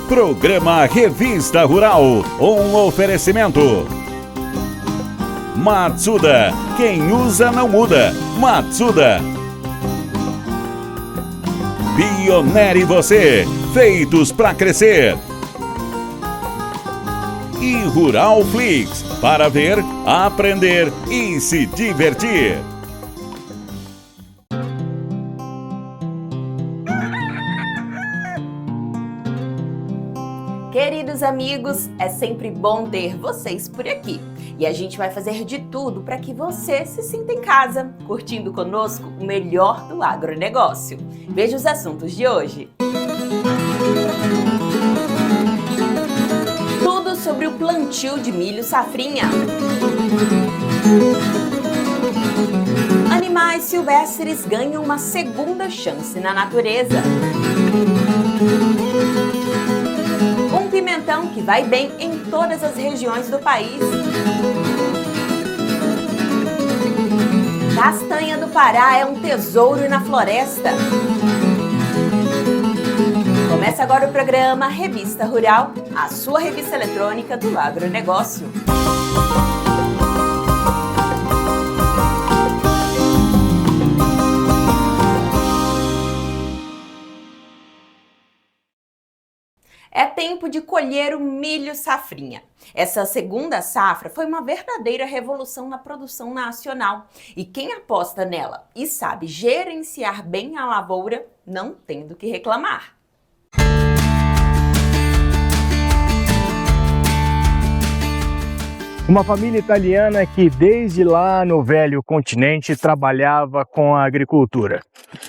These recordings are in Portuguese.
Programa Revista Rural, um oferecimento. Matsuda, quem usa não muda. Matsuda. Pioneer e você, feitos para crescer. E Rural Flix, para ver, aprender e se divertir. Queridos amigos, é sempre bom ter vocês por aqui. E a gente vai fazer de tudo para que você se sinta em casa, curtindo conosco o melhor do agronegócio. Veja os assuntos de hoje. Tudo sobre o plantio de milho safrinha. Animais silvestres ganham uma segunda chance na natureza. Um pimentão que vai bem em todas as regiões do país. Castanha do Pará é um tesouro na floresta. Começa agora o programa Revista Rural, a sua revista eletrônica do agronegócio. É tempo de colher o milho safrinha. Essa segunda safra foi uma verdadeira revolução na produção nacional. E quem aposta nela e sabe gerenciar bem a lavoura, não tem do que reclamar. Uma família italiana que desde lá no velho continente trabalhava com a agricultura.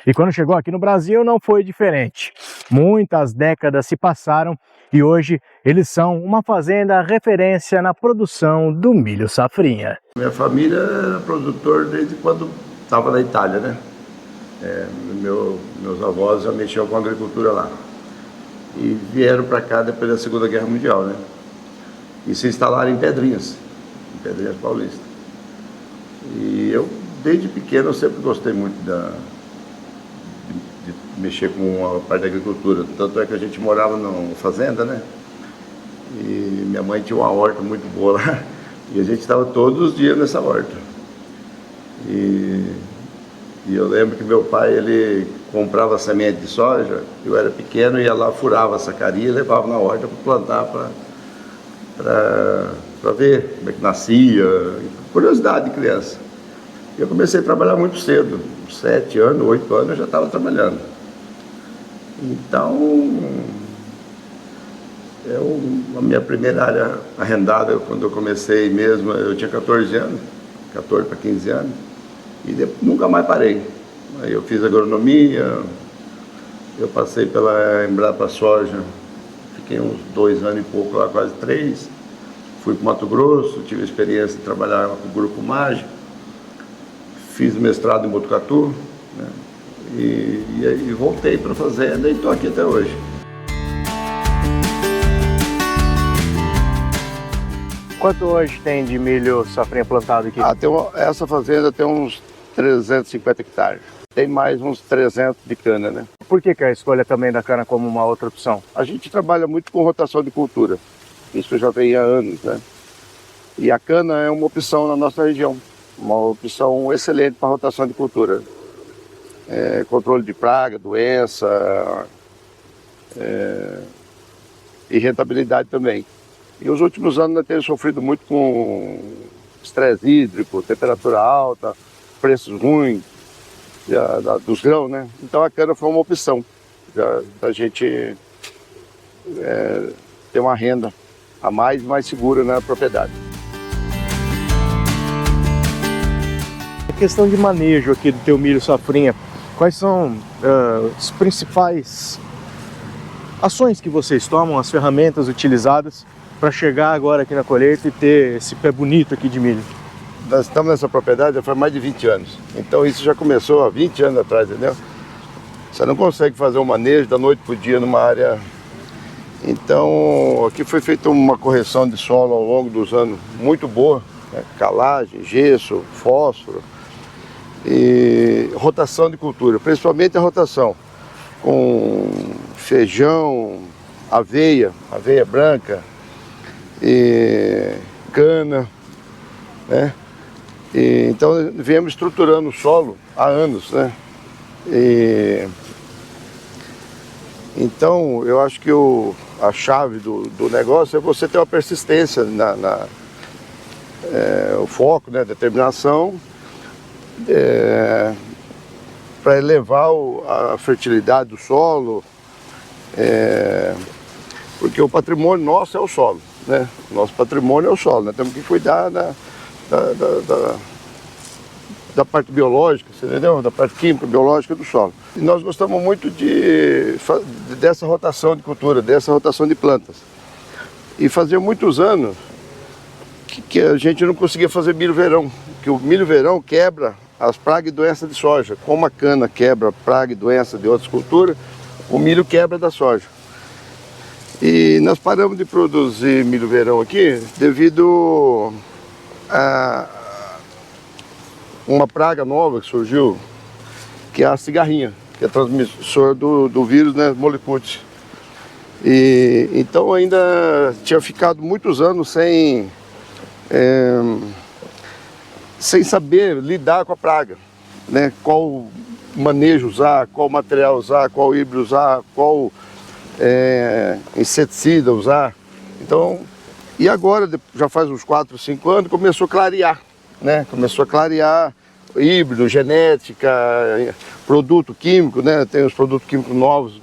E quando chegou aqui no Brasil não foi diferente. Muitas décadas se passaram e hoje eles são uma fazenda referência na produção do milho safrinha. Minha família era produtor desde quando estava na Itália, né? Meus avós já mexiam com agricultura lá. E vieram para cá depois da Segunda Guerra Mundial, né? E se instalaram em Pedrinhas Paulista. E eu, desde pequeno, eu sempre gostei muito de mexer com a parte da agricultura. Tanto é que a gente morava numa fazenda, né? E minha mãe tinha uma horta muito boa lá. E a gente estava todos os dias nessa horta. E eu lembro que meu pai, ele comprava semente de soja. Eu era pequeno, ia lá, furava a sacaria e levava na horta para plantar, para ver como é que nascia, curiosidade de criança. Eu comecei a trabalhar muito cedo, 7 anos, 8 anos eu já estava trabalhando. Então, a minha primeira área arrendada, quando eu comecei mesmo, eu tinha 14 anos, 14 para 15 anos, e nunca mais parei. Aí eu fiz agronomia, eu passei pela Embrapa Soja, fiquei uns 2 anos e pouco lá, quase 3. Fui para o Mato Grosso, tive a experiência de trabalhar com o Grupo Mágico, fiz mestrado em Botucatu, né? E voltei para a fazenda e estou aqui até hoje. Quanto hoje tem de milho safrinha plantado aqui? Essa fazenda tem uns 350 hectares. Tem mais uns 300 de cana, né? Por que a escolha também da cana como uma outra opção? A gente trabalha muito com rotação de cultura. Isso já vem há anos, né? E a cana é uma opção na nossa região. Uma opção excelente para rotação de cultura. Controle de praga, doença e rentabilidade também. E os últimos anos nós temos sofrido muito com estresse hídrico, temperatura alta, preços ruins dos grãos, né? Então a cana foi uma opção da gente ter uma renda a mais segura na propriedade. A questão de manejo aqui do teu milho safrinha, quais são as principais ações que vocês tomam, as ferramentas utilizadas para chegar agora aqui na colheita e ter esse pé bonito aqui de milho? Nós estamos nessa propriedade já faz mais de 20 anos, então isso já começou há 20 anos atrás, entendeu? Você não consegue fazer um manejo da noite para o dia numa área. Então, aqui foi feita uma correção de solo ao longo dos anos muito boa, né? Calagem, gesso, fósforo e rotação de cultura, principalmente a rotação com feijão, aveia branca, e cana, né? Então viemos estruturando o solo há anos, né? Então eu acho que a chave do negócio é você ter uma persistência, o foco, né? Determinação, para elevar a fertilidade do solo, porque o patrimônio nosso é o solo, né? Nosso patrimônio é o solo, nós temos que cuidar da parte biológica, você entendeu? Da parte química, biológica do solo. E nós gostamos muito dessa rotação de cultura, dessa rotação de plantas. E fazia muitos anos que a gente não conseguia fazer milho-verão, que o milho-verão quebra as pragas e doenças de soja. Como a cana quebra praga e doença de outras culturas, o milho quebra da soja. E nós paramos de produzir milho-verão aqui devido a uma praga nova que surgiu, que é a cigarrinha, que é transmissor do vírus, né, Molicute. E então ainda tinha ficado muitos anos sem saber lidar com a praga, né? Qual manejo usar, qual material usar, qual híbrido usar, qual inseticida usar. Então, e agora, já faz uns 4, 5 anos, começou a clarear, né? Começou a clarear híbrido, genética, produto químico, né? Tem os produtos químicos novos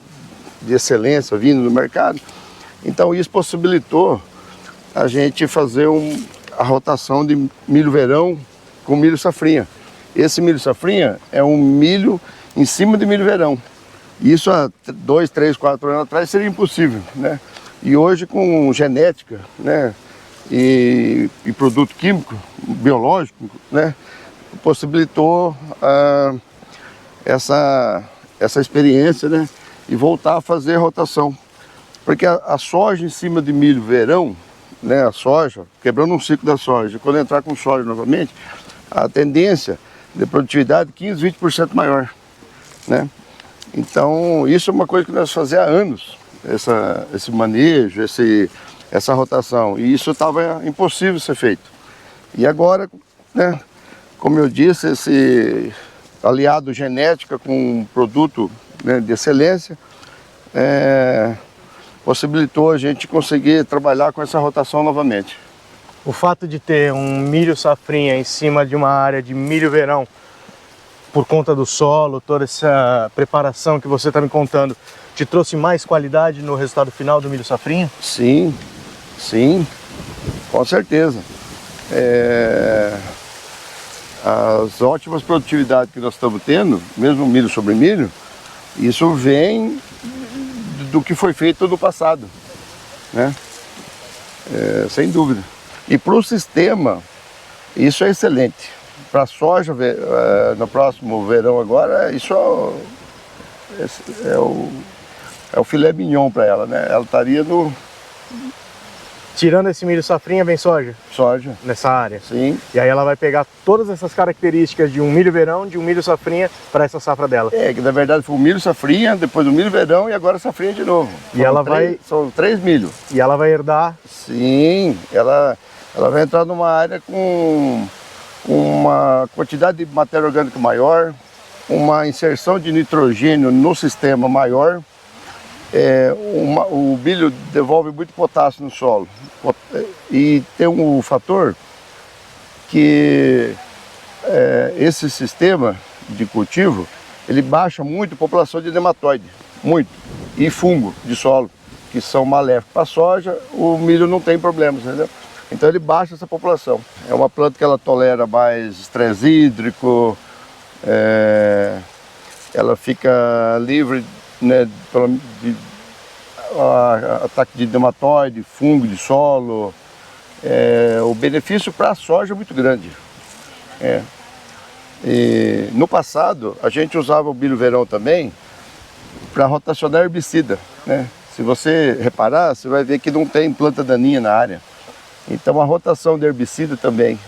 de excelência vindo no mercado. Então isso possibilitou a gente fazer a rotação de milho-verão com milho safrinha. Esse milho safrinha é um milho em cima de milho-verão. Isso há 2, 3, 4 anos atrás seria impossível, né? E hoje com genética, né? E produto químico, biológico, né? Possibilitou essa experiência, né? E voltar a fazer a rotação. Porque a soja em cima de milho-verão, né? A soja, quebrando um ciclo da soja, quando entrar com soja novamente, a tendência de produtividade 15, 20% maior, né? Então, isso é uma coisa que nós fazemos há anos, esse manejo, essa rotação, e isso estava impossível ser feito. E agora, né, como eu disse, esse aliado genética com um produto, né, de excelência, possibilitou a gente conseguir trabalhar com essa rotação novamente. O fato de ter um milho safrinha em cima de uma área de milho-verão, por conta do solo, toda essa preparação que você está me contando, te trouxe mais qualidade no resultado final do milho safrinha? Sim, sim, com certeza. As ótimas produtividades que nós estamos tendo, mesmo milho sobre milho, isso vem do que foi feito no passado, né? Sem dúvida. E para o sistema, isso é excelente. Para a soja, no próximo verão agora, isso é o filé mignon para ela, né? Ela estaria no... Tirando esse milho safrinha, vem soja? Soja. Nessa área? Sim. E aí ela vai pegar todas essas características de um milho verão, de um milho safrinha, para essa safra dela? Que na verdade foi o milho safrinha, depois o milho verão e agora a safrinha de novo. E ela vai... São 3 milhos. E ela vai herdar? Sim, ela vai entrar numa área com uma quantidade de matéria orgânica maior, uma inserção de nitrogênio no sistema maior. O milho devolve muito potássio no solo. E tem um fator que esse sistema de cultivo, ele baixa muito a população de nematóide, muito, e fungo de solo, que são maléficos para a soja. O milho não tem problemas, entendeu? Então ele baixa essa população. É uma planta que ela tolera mais estresse hídrico, ela fica livre, né, de ataque de nematóide, fungo de solo. O benefício para a soja é muito grande. E no passado a gente usava o milho-verão também para rotacionar herbicida, né? Se você reparar, você vai ver que não tem planta daninha na área. Então a rotação de herbicida também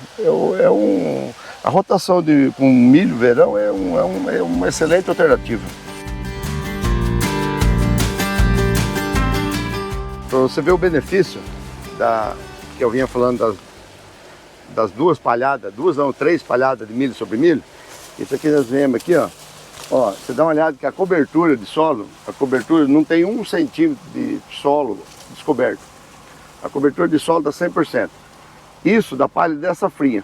a rotação com milho-verão é uma excelente alternativa. Para você ver o benefício que eu vinha falando das duas palhadas, três palhadas de milho sobre milho. Isso aqui nós vemos aqui, ó. Ó, você dá uma olhada que a cobertura de solo, a cobertura não tem 1 centímetro de solo descoberto. A cobertura de solo dá 100%. Isso da palha da safrinha.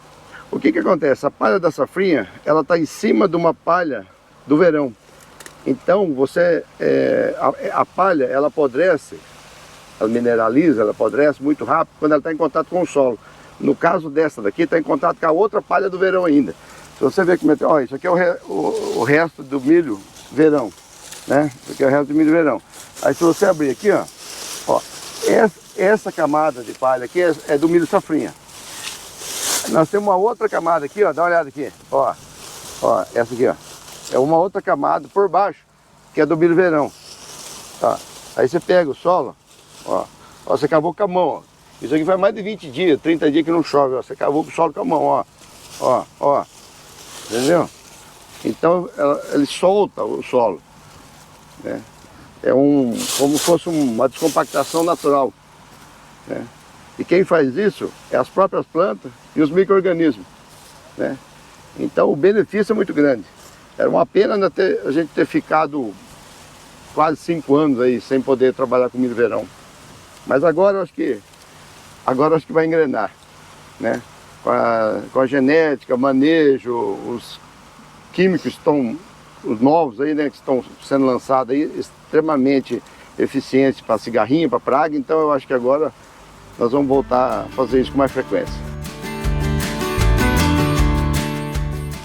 O que acontece? A palha da safrinha, ela está em cima de uma palha do verão. Então, a palha, ela apodrece, ela mineraliza, ela apodrece muito rápido quando ela está em contato com o solo. No caso dessa daqui, está em contato com a outra palha do verão ainda. Se você ver como é, ó, isso aqui é o resto do milho verão, né? Isso aqui é o resto do milho verão. Aí se você abrir aqui, ó essa camada de palha aqui é do milho safrinha. Nós temos uma outra camada aqui, ó, dá uma olhada aqui, ó, essa aqui, ó, é uma outra camada por baixo, que é do milho verão. Tá? Aí você pega o solo, ó, você cavou com a mão, ó. Isso aqui faz mais de 20 dias, 30 dias que não chove, ó. Você cavou com o solo com a mão, ó, entendeu? Então ele solta o solo, né? É como se fosse uma descompactação natural, né? E quem faz isso é as próprias plantas e os micro-organismos, né? Então o benefício é muito grande. Era uma pena a gente ter ficado quase 5 anos aí sem poder trabalhar com milho verão. Mas agora eu acho que vai engrenar, né? Com a genética, manejo, os químicos estão, os novos aí, né, que estão sendo lançados aí, extremamente eficientes para cigarrinho, para praga. Então eu acho que agora nós vamos voltar a fazer isso com mais frequência.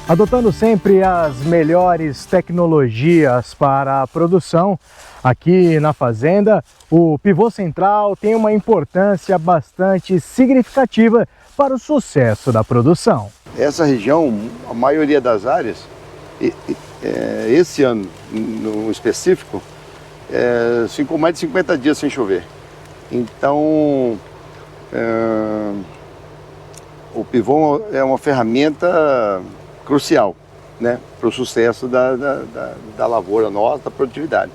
Adotando sempre as melhores tecnologias para a produção, aqui na fazenda, o pivô central tem uma importância bastante significativa para o sucesso da produção. Essa região, a maioria das áreas, esse ano no específico, ficou mais de 50 dias sem chover. Então, o pivô é uma ferramenta crucial, né, para o sucesso da lavoura nossa, da produtividade.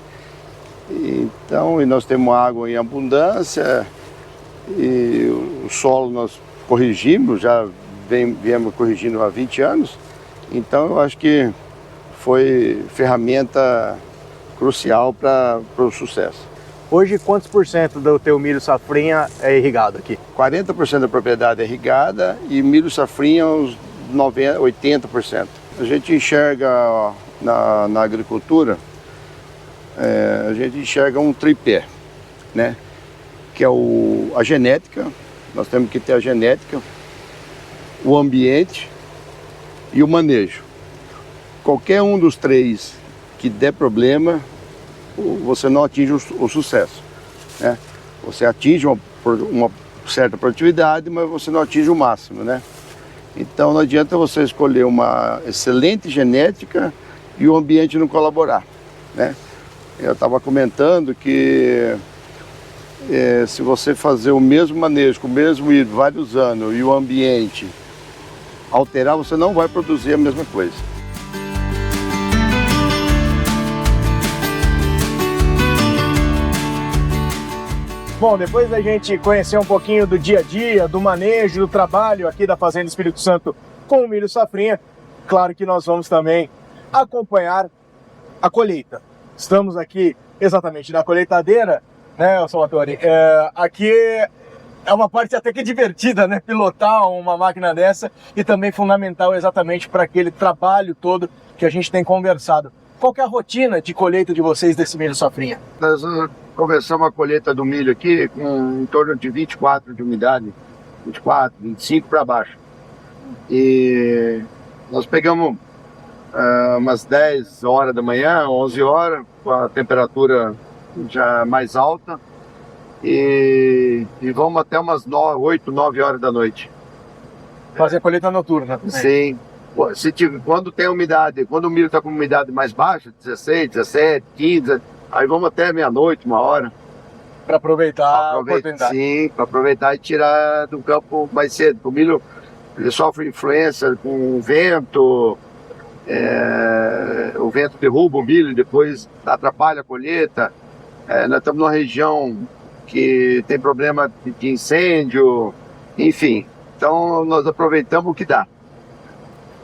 Então, nós temos água em abundância e o solo nós corrigimos, já viemos corrigindo há 20 anos. Então, eu acho que foi ferramenta crucial para o sucesso. Hoje, quantos por cento do teu milho safrinha é irrigado aqui? 40% da propriedade é irrigada e milho safrinha uns 80%. A gente enxerga na agricultura, a gente enxerga um tripé, né? Que é a genética, nós temos que ter a genética, o ambiente e o manejo. Qualquer um dos três que der problema, você não atinge o sucesso, né? Você atinge uma certa produtividade, mas você não atinge o máximo, né? Então não adianta você escolher uma excelente genética e o ambiente não colaborar, né? Eu estava comentando que se você fazer o mesmo manejo, com o mesmo milho vários anos e o ambiente alterar, você não vai produzir a mesma coisa. Bom, depois da gente conhecer um pouquinho do dia a dia, do manejo, do trabalho aqui da Fazenda Espírito Santo com o milho safrinha, claro que nós vamos também acompanhar a colheita. Estamos aqui exatamente na colheitadeira, né, Salvatore? Aqui é uma parte até que divertida, né? Pilotar uma máquina dessa e também fundamental exatamente para aquele trabalho todo que a gente tem conversado. Qual que é a rotina de colheita de vocês desse milho safrinha? Nós começamos a colheita do milho aqui com em torno de 24 de umidade, 24, 25 para baixo. E nós pegamos umas 10 horas da manhã, 11 horas, com a temperatura já mais alta, e vamos até umas 8, 9 horas da noite. Fazer a colheita noturna também. Sim. Quando tem umidade, quando o milho está com umidade mais baixa, 16, 17, 15, aí vamos até meia-noite, 1 hora. Para aproveitar a oportunidade. Sim, para aproveitar e tirar do campo mais cedo. O milho ele sofre influência com o vento, o vento derruba o milho e depois atrapalha a colheita. Nós estamos numa região que tem problema de incêndio, enfim. Então nós aproveitamos o que dá.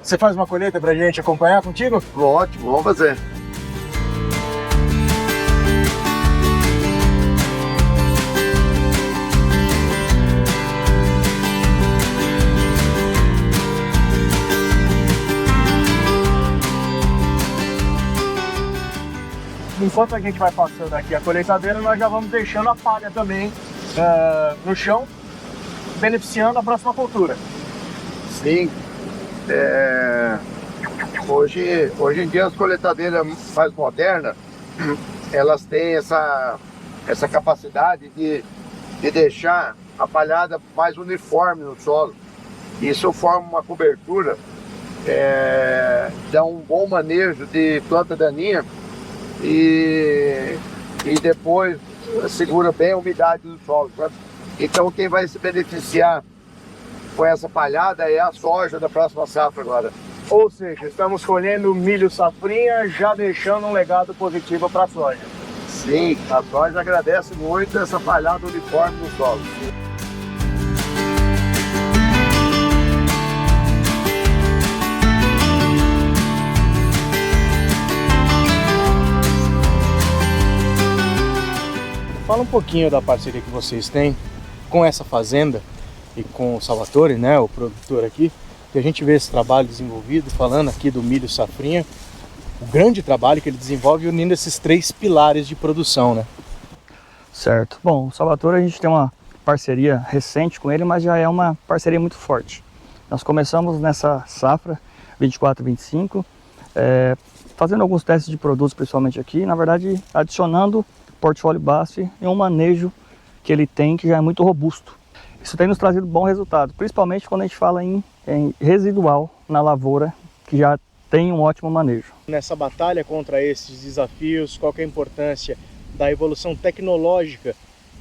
Você faz uma colheita pra gente acompanhar contigo? Ótimo, vamos fazer. Enquanto a gente vai passando aqui a colheitadeira, nós já vamos deixando a palha também no chão, beneficiando a próxima cultura. Sim. Hoje em dia as colheitadeiras mais modernas, elas têm essa capacidade de deixar a palhada mais uniforme no solo. Isso forma uma cobertura, dá um bom manejo de planta daninha e depois segura bem a umidade do solo, sabe? Então quem vai se beneficiar com essa palhada é a soja da próxima safra agora. Ou seja, estamos colhendo milho safrinha, já deixando um legado positivo para a soja. Sim, a soja agradece muito essa palhada uniforme no solo. Fala um pouquinho da parceria que vocês têm com essa fazenda e com o Salvatore, né, o produtor aqui, que a gente vê esse trabalho desenvolvido, falando aqui do milho safrinha, o grande trabalho que ele desenvolve unindo esses 3 pilares de produção, né? Certo. Bom, o Salvatore a gente tem uma parceria recente com ele, mas já é uma parceria muito forte. Nós começamos nessa safra 24-25, fazendo alguns testes de produtos, principalmente aqui, na verdade adicionando portfólio BASF e um manejo que ele tem que já é muito robusto. Isso tem nos trazido bom resultado, principalmente quando a gente fala em residual na lavoura, que já tem um ótimo manejo. Nessa batalha contra esses desafios, qual que é a importância da evolução tecnológica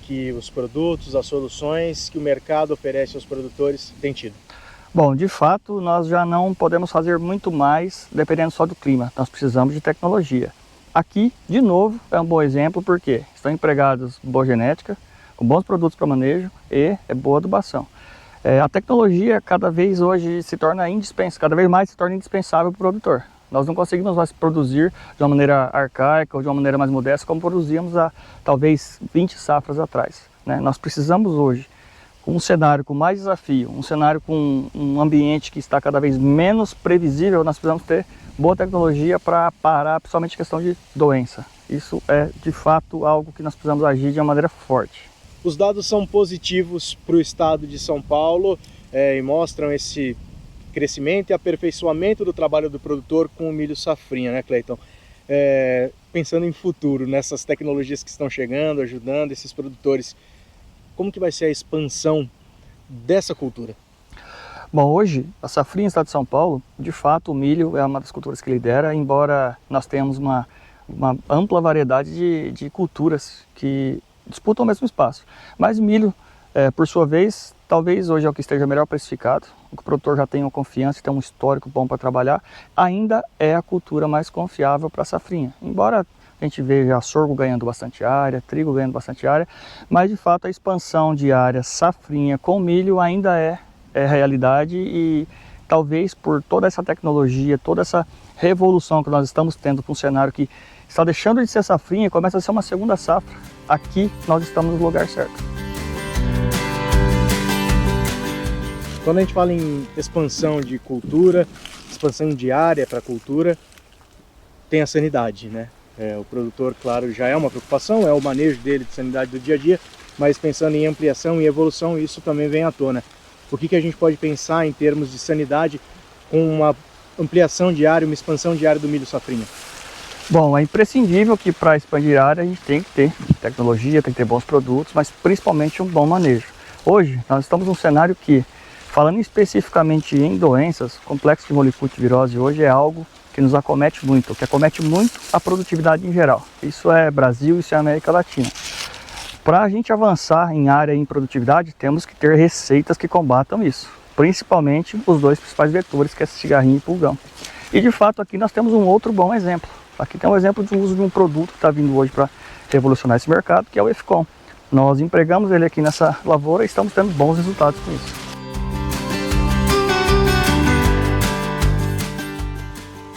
que os produtos, as soluções que o mercado oferece aos produtores têm tido? Bom, de fato, nós já não podemos fazer muito mais dependendo só do clima. Nós precisamos de tecnologia. Aqui, de novo, é um bom exemplo porque estão empregados boa genética, com bons produtos para manejo e boa adubação. A tecnologia cada vez hoje se torna indispensável, cada vez mais se torna indispensável para o produtor. Nós não conseguimos mais produzir de uma maneira arcaica ou de uma maneira mais modesta como produzíamos há talvez 20 safras atrás, né? Nós precisamos hoje, com um cenário com mais desafio, um cenário com um ambiente que está cada vez menos previsível, nós precisamos ter boa tecnologia para parar principalmente a questão de doença. Isso é de fato algo que nós precisamos agir de uma maneira forte. Os dados são positivos para o estado de São Paulo e mostram esse crescimento e aperfeiçoamento do trabalho do produtor com o milho safrinha, né, Cleiton? Pensando em futuro, nessas tecnologias que estão chegando, ajudando esses produtores, como que vai ser a expansão dessa cultura? Bom, hoje a safrinha no estado de São Paulo, de fato o milho é uma das culturas que lidera, embora nós tenhamos uma ampla variedade de culturas que disputam o mesmo espaço. Mas o milho, por sua vez, talvez hoje é o que esteja melhor precificado, o que o produtor já tem uma confiança e tem um histórico bom para trabalhar, ainda é a cultura mais confiável para a safrinha. Embora a gente veja sorgo ganhando bastante área, trigo ganhando bastante área, mas de fato a expansão de área safrinha com milho ainda é realidade e talvez por toda essa tecnologia, toda essa revolução que nós estamos tendo com um cenário que está deixando de ser safrinha e começa a ser uma segunda safra, aqui nós estamos no lugar certo. Quando a gente fala em expansão de cultura, expansão de área para a cultura, tem a sanidade, né? O produtor, claro, já é uma preocupação, é o manejo dele de sanidade do dia a dia, mas pensando em ampliação e evolução, isso também vem à tona. O que a gente pode pensar em termos de sanidade com uma ampliação de área, uma expansão de área do milho safrinha? Bom, é imprescindível que para expandir a área a gente tem que ter tecnologia, tem que ter bons produtos, mas principalmente um bom manejo. Hoje nós estamos num cenário que, falando especificamente em doenças, o complexo de molicutivirose hoje é algo que nos acomete muito, que acomete muito a produtividade em geral. Isso é Brasil, isso é América Latina. Para a gente avançar em área e em produtividade, temos que ter receitas que combatam isso, principalmente os 2 principais vetores, que é cigarrinho e pulgão. E de fato aqui nós temos um outro bom exemplo. Aqui tem um exemplo de uso de um produto que está vindo hoje para revolucionar esse mercado, que é o Efcon. Nós empregamos ele aqui nessa lavoura e estamos tendo bons resultados com isso.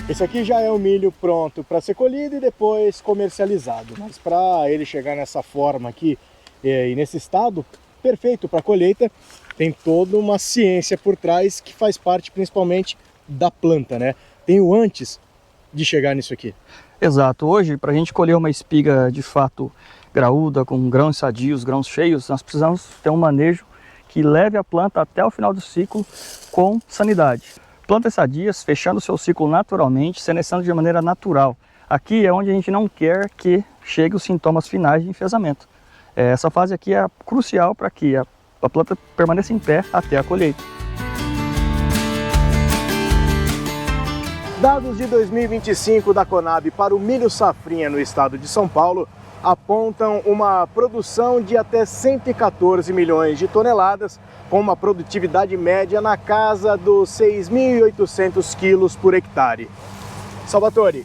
Esse aqui já é o milho pronto para ser colhido e depois comercializado. Mas para ele chegar nessa forma aqui e nesse estado perfeito para colheita, tem toda uma ciência por trás que faz parte principalmente da planta, né? Tem o antes de chegar nisso aqui. Exato. Hoje, para a gente colher uma espiga de fato graúda, com grãos sadios, grãos cheios, nós precisamos ter um manejo que leve a planta até o final do ciclo com sanidade. Plantas sadias, fechando o seu ciclo naturalmente, senescendo de maneira natural. Aqui é onde a gente não quer que chegue os sintomas finais de enfesamento. Essa fase aqui é crucial para que a planta permaneça em pé até a colheita. Dados de 2025 da Conab para o milho safrinha no estado de São Paulo apontam uma produção de até 114 milhões de toneladas, com uma produtividade média na casa dos 6.800 quilos por hectare. Salvatore,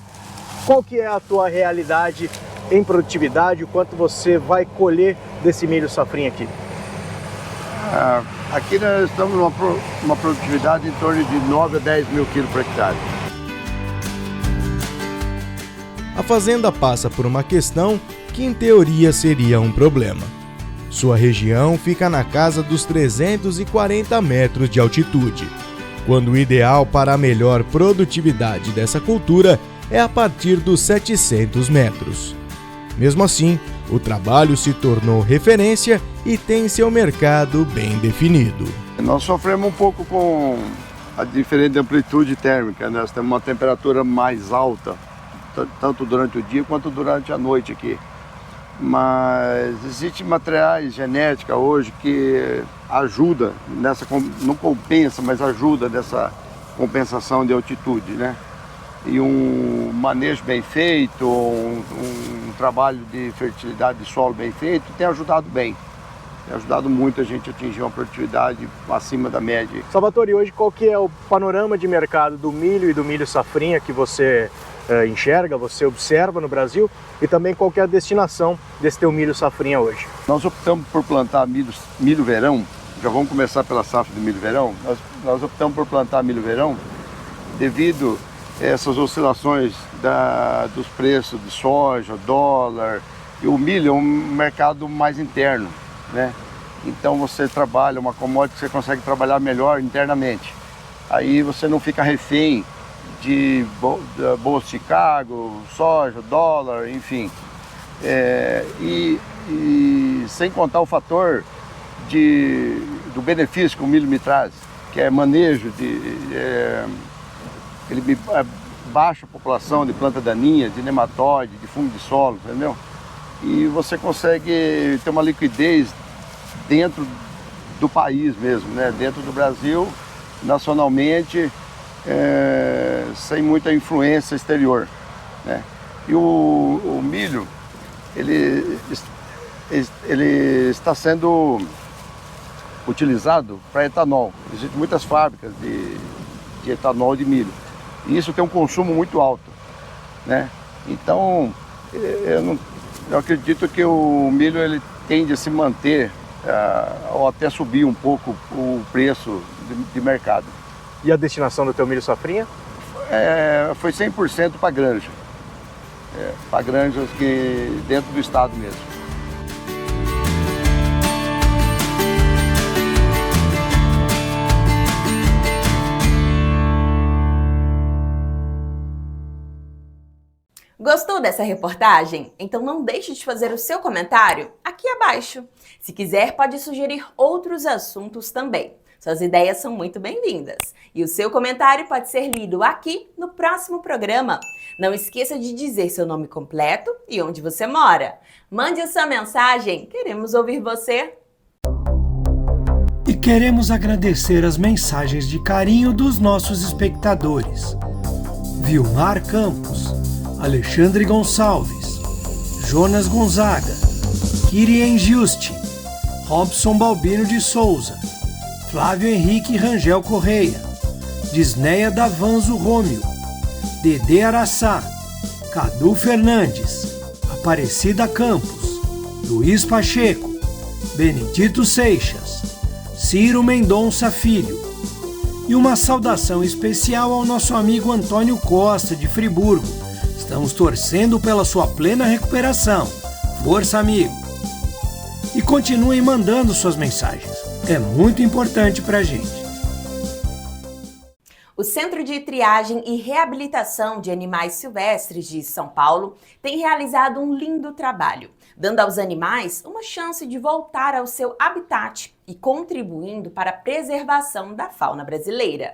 qual que é a tua realidade em produtividade, o quanto você vai colher desse milho safrinha aqui? Aqui nós estamos numa produtividade em torno de 9 a 10 mil quilos por hectare. A fazenda passa por uma questão que em teoria seria um problema. Sua região fica na casa dos 340 metros de altitude, quando o ideal para a melhor produtividade dessa cultura é a partir dos 700 metros. Mesmo assim, o trabalho se tornou referência e tem seu mercado bem definido. Nós sofremos um pouco com a diferente amplitude térmica, né? Nós temos uma temperatura mais alta, tanto durante o dia quanto durante a noite aqui. Mas existem materiais genética hoje que ajuda nessa, não compensa, mas ajuda nessa compensação de altitude, né? E um manejo bem feito, um trabalho de fertilidade de solo bem feito tem ajudado bem. Tem ajudado muito a gente a atingir uma produtividade acima da média. Salvatore, hoje qual que é o panorama de mercado do milho e do milho safrinha que você enxerga, você observa no Brasil, e também qual que é a destinação desse teu milho safrinha hoje? Nós optamos por plantar milho verão, já vamos começar pela safra do milho verão. Nós optamos por plantar milho verão devido a essas oscilações dos preços de soja, dólar, e o milho é um mercado mais interno, né? Então você trabalha uma commodity que você consegue trabalhar melhor internamente. Aí você não fica refém de Bolsa de Chicago, soja, dólar, enfim. E sem contar o fator do benefício que o milho me traz, que é manejo, ele baixa a população de planta daninha, de nematóide, de fungo de solo, entendeu? E você consegue ter uma liquidez dentro do país mesmo, né? Dentro do Brasil, nacionalmente, sem muita influência exterior, né? E o milho, ele está sendo utilizado para etanol. Existem muitas fábricas de etanol de milho. E isso tem um consumo muito alto, né? Então, eu acredito que o milho ele tende a se manter ou até subir um pouco o preço de mercado. E a destinação do teu milho safrinha? Foi 100% para granja. Para granjas que dentro do estado mesmo. Gostou dessa reportagem? Então não deixe de fazer o seu comentário aqui abaixo. Se quiser, pode sugerir outros assuntos também. Suas ideias são muito bem-vindas. E o seu comentário pode ser lido aqui no próximo programa. Não esqueça de dizer seu nome completo e onde você mora. Mande a sua mensagem, queremos ouvir você. E queremos agradecer as mensagens de carinho dos nossos espectadores. Vilmar Campos, Alexandre Gonçalves, Jonas Gonzaga, Kirien Juste, Robson Balbino de Souza, Flávio Henrique Rangel Correia, Disneia Davanzo Rômio, Dedê Araçá, Cadu Fernandes, Aparecida Campos, Luiz Pacheco, Benedito Seixas, Ciro Mendonça Filho. E uma saudação especial ao nosso amigo Antônio Costa, de Friburgo. Estamos torcendo pela sua plena recuperação. Força, amigo! E continuem mandando suas mensagens. É muito importante pra gente. O Centro de Triagem e Reabilitação de Animais Silvestres de São Paulo tem realizado um lindo trabalho, dando aos animais uma chance de voltar ao seu habitat e contribuindo para a preservação da fauna brasileira.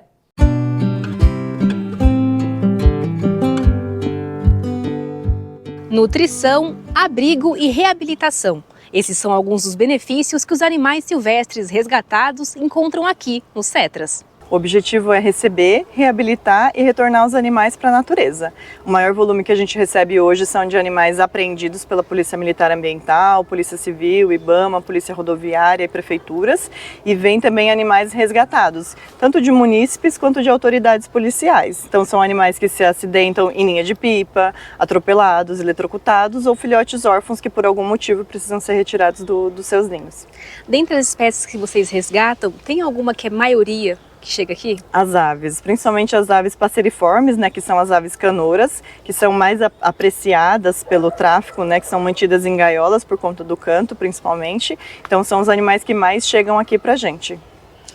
Nutrição, abrigo e reabilitação. Esses são alguns dos benefícios que os animais silvestres resgatados encontram aqui, nos CETRAS. O objetivo é receber, reabilitar e retornar os animais para a natureza. O maior volume que a gente recebe hoje são de animais apreendidos pela Polícia Militar Ambiental, Polícia Civil, IBAMA, Polícia Rodoviária e prefeituras. E vem também animais resgatados, tanto de munícipes quanto de autoridades policiais. Então são animais que se acidentam em linha de pipa, atropelados, eletrocutados ou filhotes órfãos que por algum motivo precisam ser retirados dos seus ninhos. Dentre as espécies que vocês resgatam, tem alguma que é maioria que chega aqui? As aves, principalmente as aves passeriformes, né, que são as aves canoras, que são mais apreciadas pelo tráfico, né, que são mantidas em gaiolas por conta do canto, principalmente. Então são os animais que mais chegam aqui pra gente.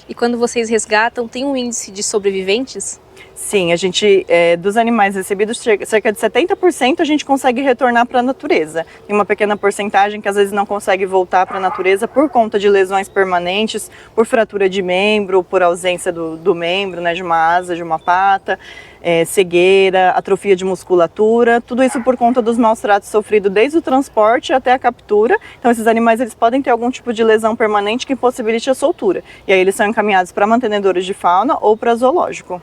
E quando vocês resgatam, tem um índice de sobreviventes? Sim, a gente, dos animais recebidos, cerca de 70% a gente consegue retornar para a natureza. Tem uma pequena porcentagem que às vezes não consegue voltar para a natureza por conta de lesões permanentes, por fratura de membro, por ausência do membro, né, de uma asa, de uma pata, cegueira, atrofia de musculatura, tudo isso por conta dos maus tratos sofridos desde o transporte até a captura. Então esses animais eles podem ter algum tipo de lesão permanente que impossibilite a soltura. E aí eles são encaminhados para mantenedores de fauna ou para zoológico.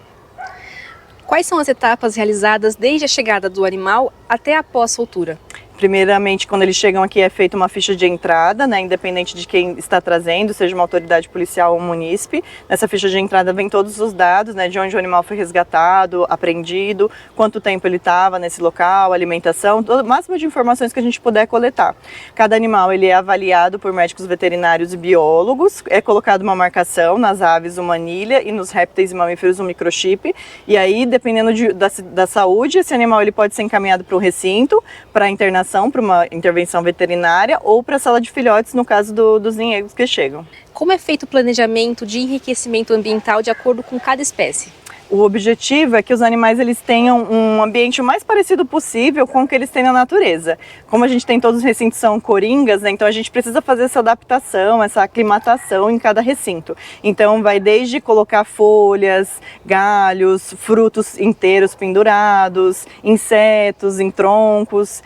Quais são as etapas realizadas desde a chegada do animal até a pós-soltura? Primeiramente, quando eles chegam aqui é feita uma ficha de entrada, né, independente de quem está trazendo, seja uma autoridade policial ou um munícipe. Nessa ficha de entrada vem todos os dados, né, de onde o animal foi resgatado, apreendido, quanto tempo ele estava nesse local, alimentação, o máximo de informações que a gente puder coletar. Cada animal ele é avaliado por médicos veterinários e biólogos, é colocado uma marcação nas aves, uma anilha, e nos répteis e mamíferos um microchip. E aí, dependendo da saúde, esse animal ele pode ser encaminhado para um recinto, para internação, para uma intervenção veterinária ou para a sala de filhotes, no caso dos ninhegos que chegam. Como é feito o planejamento de enriquecimento ambiental de acordo com cada espécie? O objetivo é que os animais eles tenham um ambiente o mais parecido possível com o que eles têm na natureza. Como a gente tem todos os recintos são coringas, né, então a gente precisa fazer essa adaptação, essa aclimatação em cada recinto. Então vai desde colocar folhas, galhos, frutos inteiros pendurados, insetos em troncos.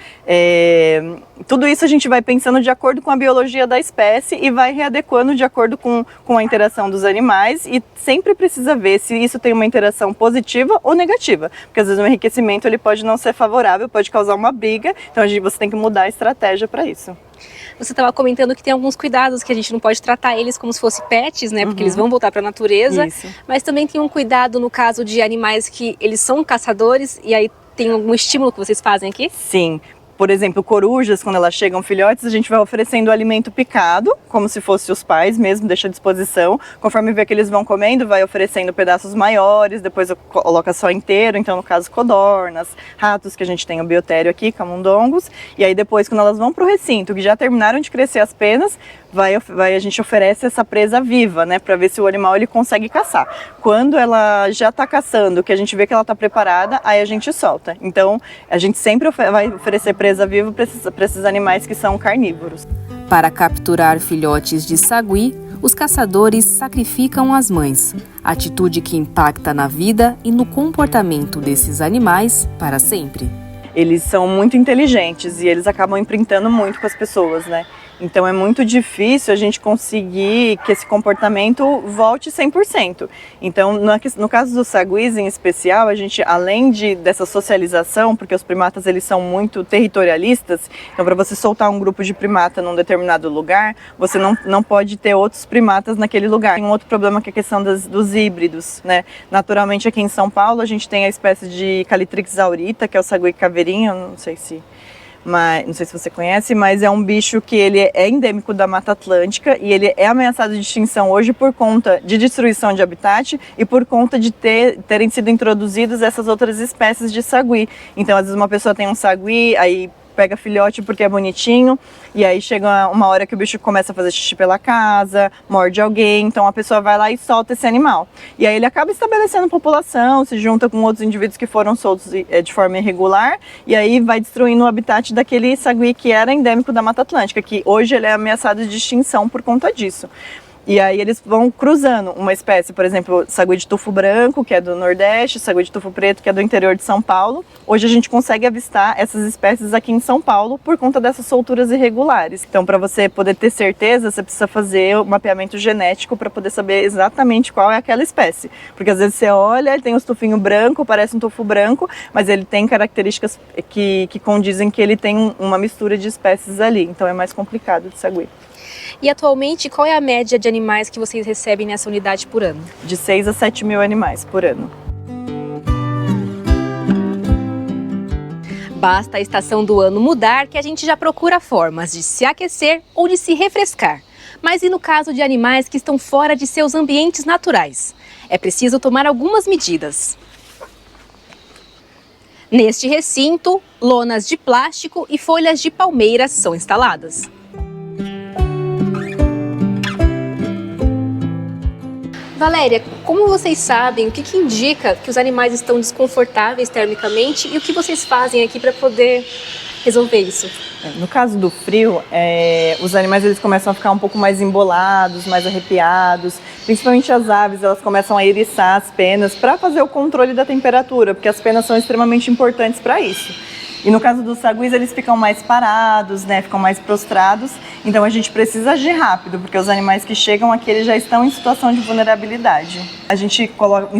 Tudo isso a gente vai pensando de acordo com a biologia da espécie e vai readequando de acordo com a interação dos animais, e sempre precisa ver se isso tem uma interação positiva ou negativa, porque às vezes o enriquecimento ele pode não ser favorável, pode causar uma briga, então você tem que mudar a estratégia para isso. Você estava comentando que tem alguns cuidados, que a gente não pode tratar eles como se fossem pets, né, porque eles vão voltar para a natureza, Isso. Mas também tem um cuidado no caso de animais que eles são caçadores, e aí tem algum estímulo que vocês fazem aqui? Sim. Por exemplo, corujas, quando elas chegam filhotes, a gente vai oferecendo alimento picado, como se fosse os pais mesmo, deixa à disposição. Conforme vê que eles vão comendo, vai oferecendo pedaços maiores, depois coloca só inteiro, então no caso codornas, ratos, que a gente tem o biotério aqui, camundongos. E aí depois, quando elas vão para o recinto, que já terminaram de crescer as penas, a gente oferece essa presa viva, né, para ver se o animal ele consegue caçar. Quando ela já está caçando, que a gente vê que ela está preparada, aí a gente solta. Então, a gente sempre vai oferecer presa viva para esses animais que são carnívoros. Para capturar filhotes de sagui, os caçadores sacrificam as mães, atitude que impacta na vida e no comportamento desses animais para sempre. Eles são muito inteligentes e eles acabam imprintando muito com as pessoas, né? Então é muito difícil a gente conseguir que esse comportamento volte 100%. Então, no caso dos saguis em especial, a gente, além dessa socialização, porque os primatas eles são muito territorialistas, então para você soltar um grupo de primata num determinado lugar, você não pode ter outros primatas naquele lugar. Tem um outro problema que é a questão dos híbridos, né? Naturalmente aqui em São Paulo a gente tem a espécie de Calitrix aurita, que é o sagui caveirinho, não sei se mas não sei se você conhece, mas é um bicho que ele é endêmico da Mata Atlântica e ele é ameaçado de extinção hoje por conta de destruição de habitat e por conta de terem sido introduzidas essas outras espécies de sagui. Então, às vezes uma pessoa tem um sagui, aí pega filhote porque é bonitinho, e aí chega uma hora que o bicho começa a fazer xixi pela casa, morde alguém, então a pessoa vai lá e solta esse animal. E aí ele acaba estabelecendo população, se junta com outros indivíduos que foram soltos de forma irregular, e aí vai destruindo o habitat daquele sagui que era endêmico da Mata Atlântica, que hoje ele é ameaçado de extinção por conta disso. E aí eles vão cruzando uma espécie, por exemplo, sagui de tufo branco, que é do Nordeste, sagui de tufo preto, que é do interior de São Paulo. Hoje a gente consegue avistar essas espécies aqui em São Paulo por conta dessas solturas irregulares. Então, para você poder ter certeza, você precisa fazer o mapeamento genético para poder saber exatamente qual é aquela espécie. Porque às vezes você olha, ele tem os tufinhos branco, parece um tufo branco, mas ele tem características que condizem que ele tem uma mistura de espécies ali. Então é mais complicado de sagui. E atualmente, qual é a média de animais que vocês recebem nessa unidade por ano? De 6 a 7 mil animais por ano. Basta a estação do ano mudar que a gente já procura formas de se aquecer ou de se refrescar. Mas e no caso de animais que estão fora de seus ambientes naturais? É preciso tomar algumas medidas. Neste recinto, lonas de plástico e folhas de palmeira são instaladas. Valéria, como vocês sabem, o que indica que os animais estão desconfortáveis termicamente e o que vocês fazem aqui para poder resolver isso? No caso do frio, os animais eles começam a ficar um pouco mais embolados, mais arrepiados, principalmente as aves, elas começam a eriçar as penas para fazer o controle da temperatura, porque as penas são extremamente importantes para isso. E no caso dos saguis, eles ficam mais parados, né, ficam mais prostrados, então a gente precisa agir rápido, porque os animais que chegam aqui eles já estão em situação de vulnerabilidade. A gente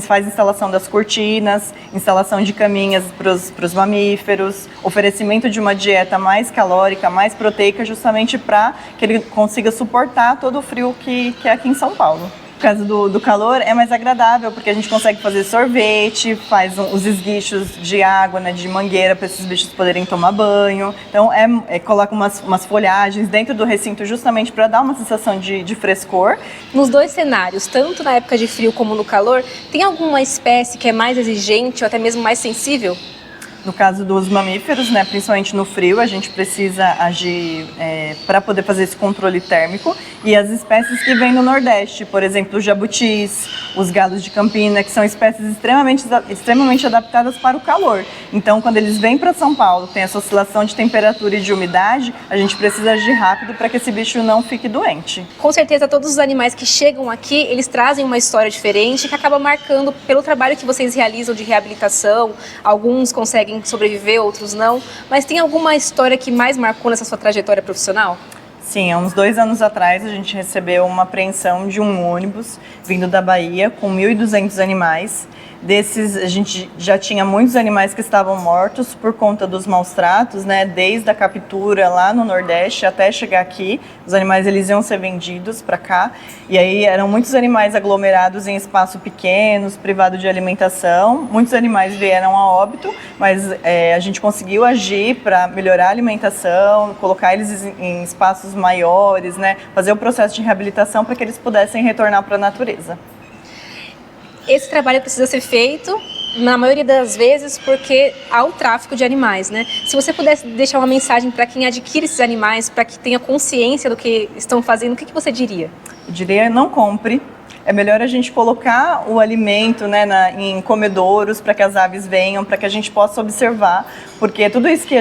faz instalação das cortinas, instalação de caminhas para os mamíferos, oferecimento de uma dieta mais calórica, mais proteica, justamente para que ele consiga suportar todo o frio que é aqui em São Paulo. No caso do calor é mais agradável, porque a gente consegue fazer sorvete, faz os esguichos de água, né, de mangueira, para esses bichos poderem tomar banho. Então coloca umas folhagens dentro do recinto justamente para dar uma sensação de frescor. Nos dois cenários, tanto na época de frio como no calor, tem alguma espécie que é mais exigente ou até mesmo mais sensível? No caso dos mamíferos, né, principalmente no frio, a gente precisa agir para poder fazer esse controle térmico. E as espécies que vêm do Nordeste, por exemplo, os jabutis, os galos de Campina, que são espécies extremamente adaptadas para o calor. Então, quando eles vêm para São Paulo, tem essa oscilação de temperatura e de umidade, a gente precisa agir rápido para que esse bicho não fique doente. Com certeza, todos os animais que chegam aqui, eles trazem uma história diferente que acaba marcando pelo trabalho que vocês realizam de reabilitação. Alguns conseguem sobreviver, outros não. Mas tem alguma história que mais marcou nessa sua trajetória profissional? Sim, há uns 2 anos atrás a gente recebeu uma apreensão de um ônibus vindo da Bahia com 1.200 animais. Desses, a gente já tinha muitos animais que estavam mortos por conta dos maus tratos, né? Desde a captura lá no Nordeste até chegar aqui, os animais eles iam ser vendidos para cá. E aí eram muitos animais aglomerados em espaços pequenos, privados de alimentação. Muitos animais vieram a óbito, mas a gente conseguiu agir para melhorar a alimentação, colocar eles em espaços maiores, né? Fazer o processo de reabilitação para que eles pudessem retornar para a natureza. Esse trabalho precisa ser feito, na maioria das vezes, porque há o tráfico de animais, né? Se você pudesse deixar uma mensagem para quem adquire esses animais, para que tenha consciência do que estão fazendo, o que você diria? Eu diria, não compre. É melhor a gente colocar o alimento, né, em comedouros para que as aves venham, para que a gente possa observar, porque tudo isso que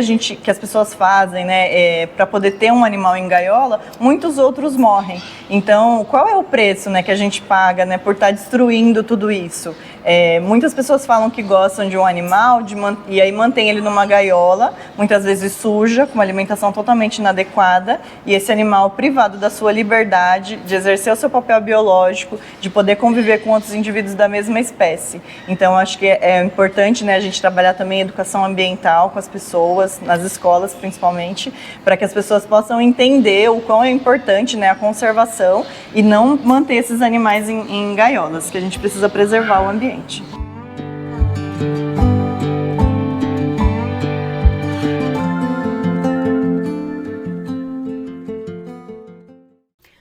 as pessoas fazem, né, para poder ter um animal em gaiola, muitos outros morrem. Então, qual é o preço, né, que a gente paga, né, por estar destruindo tudo isso? Muitas pessoas falam que gostam de um animal e aí mantém ele numa gaiola, muitas vezes suja, com uma alimentação totalmente inadequada, e esse animal privado da sua liberdade de exercer o seu papel biológico, de poder conviver com outros indivíduos da mesma espécie. Então, acho que é importante, né, a gente trabalhar também educação ambiental com as pessoas, nas escolas principalmente, para que as pessoas possam entender o quão é importante, né, a conservação e não manter esses animais em gaiolas, que a gente precisa preservar o ambiente.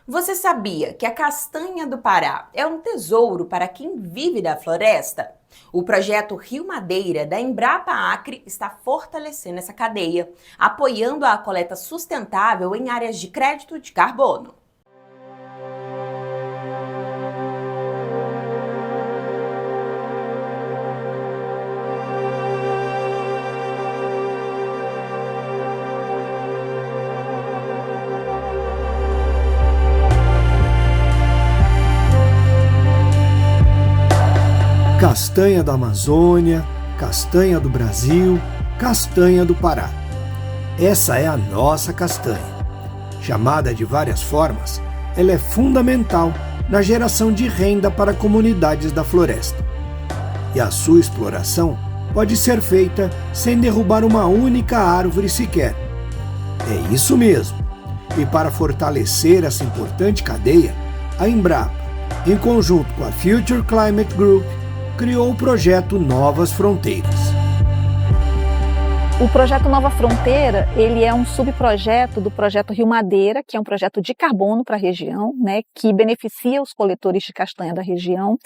Você sabia que a castanha do Pará é um tesouro para quem vive da floresta? O projeto Rio Madeira da Embrapa Acre está fortalecendo essa cadeia, apoiando a coleta sustentável em áreas de crédito de carbono. Castanha da Amazônia, castanha do Brasil, castanha do Pará. Essa é a nossa castanha. Chamada de várias formas, ela é fundamental na geração de renda para comunidades da floresta. E a sua exploração pode ser feita sem derrubar uma única árvore sequer. É isso mesmo. E para fortalecer essa importante cadeia, a Embrapa, em conjunto com a Future Climate Group, criou o projeto Novas Fronteiras. O projeto Nova Fronteira, ele é um subprojeto do projeto Rio Madeira, que é um projeto de carbono para a região, né, que beneficia os coletores de castanha da região.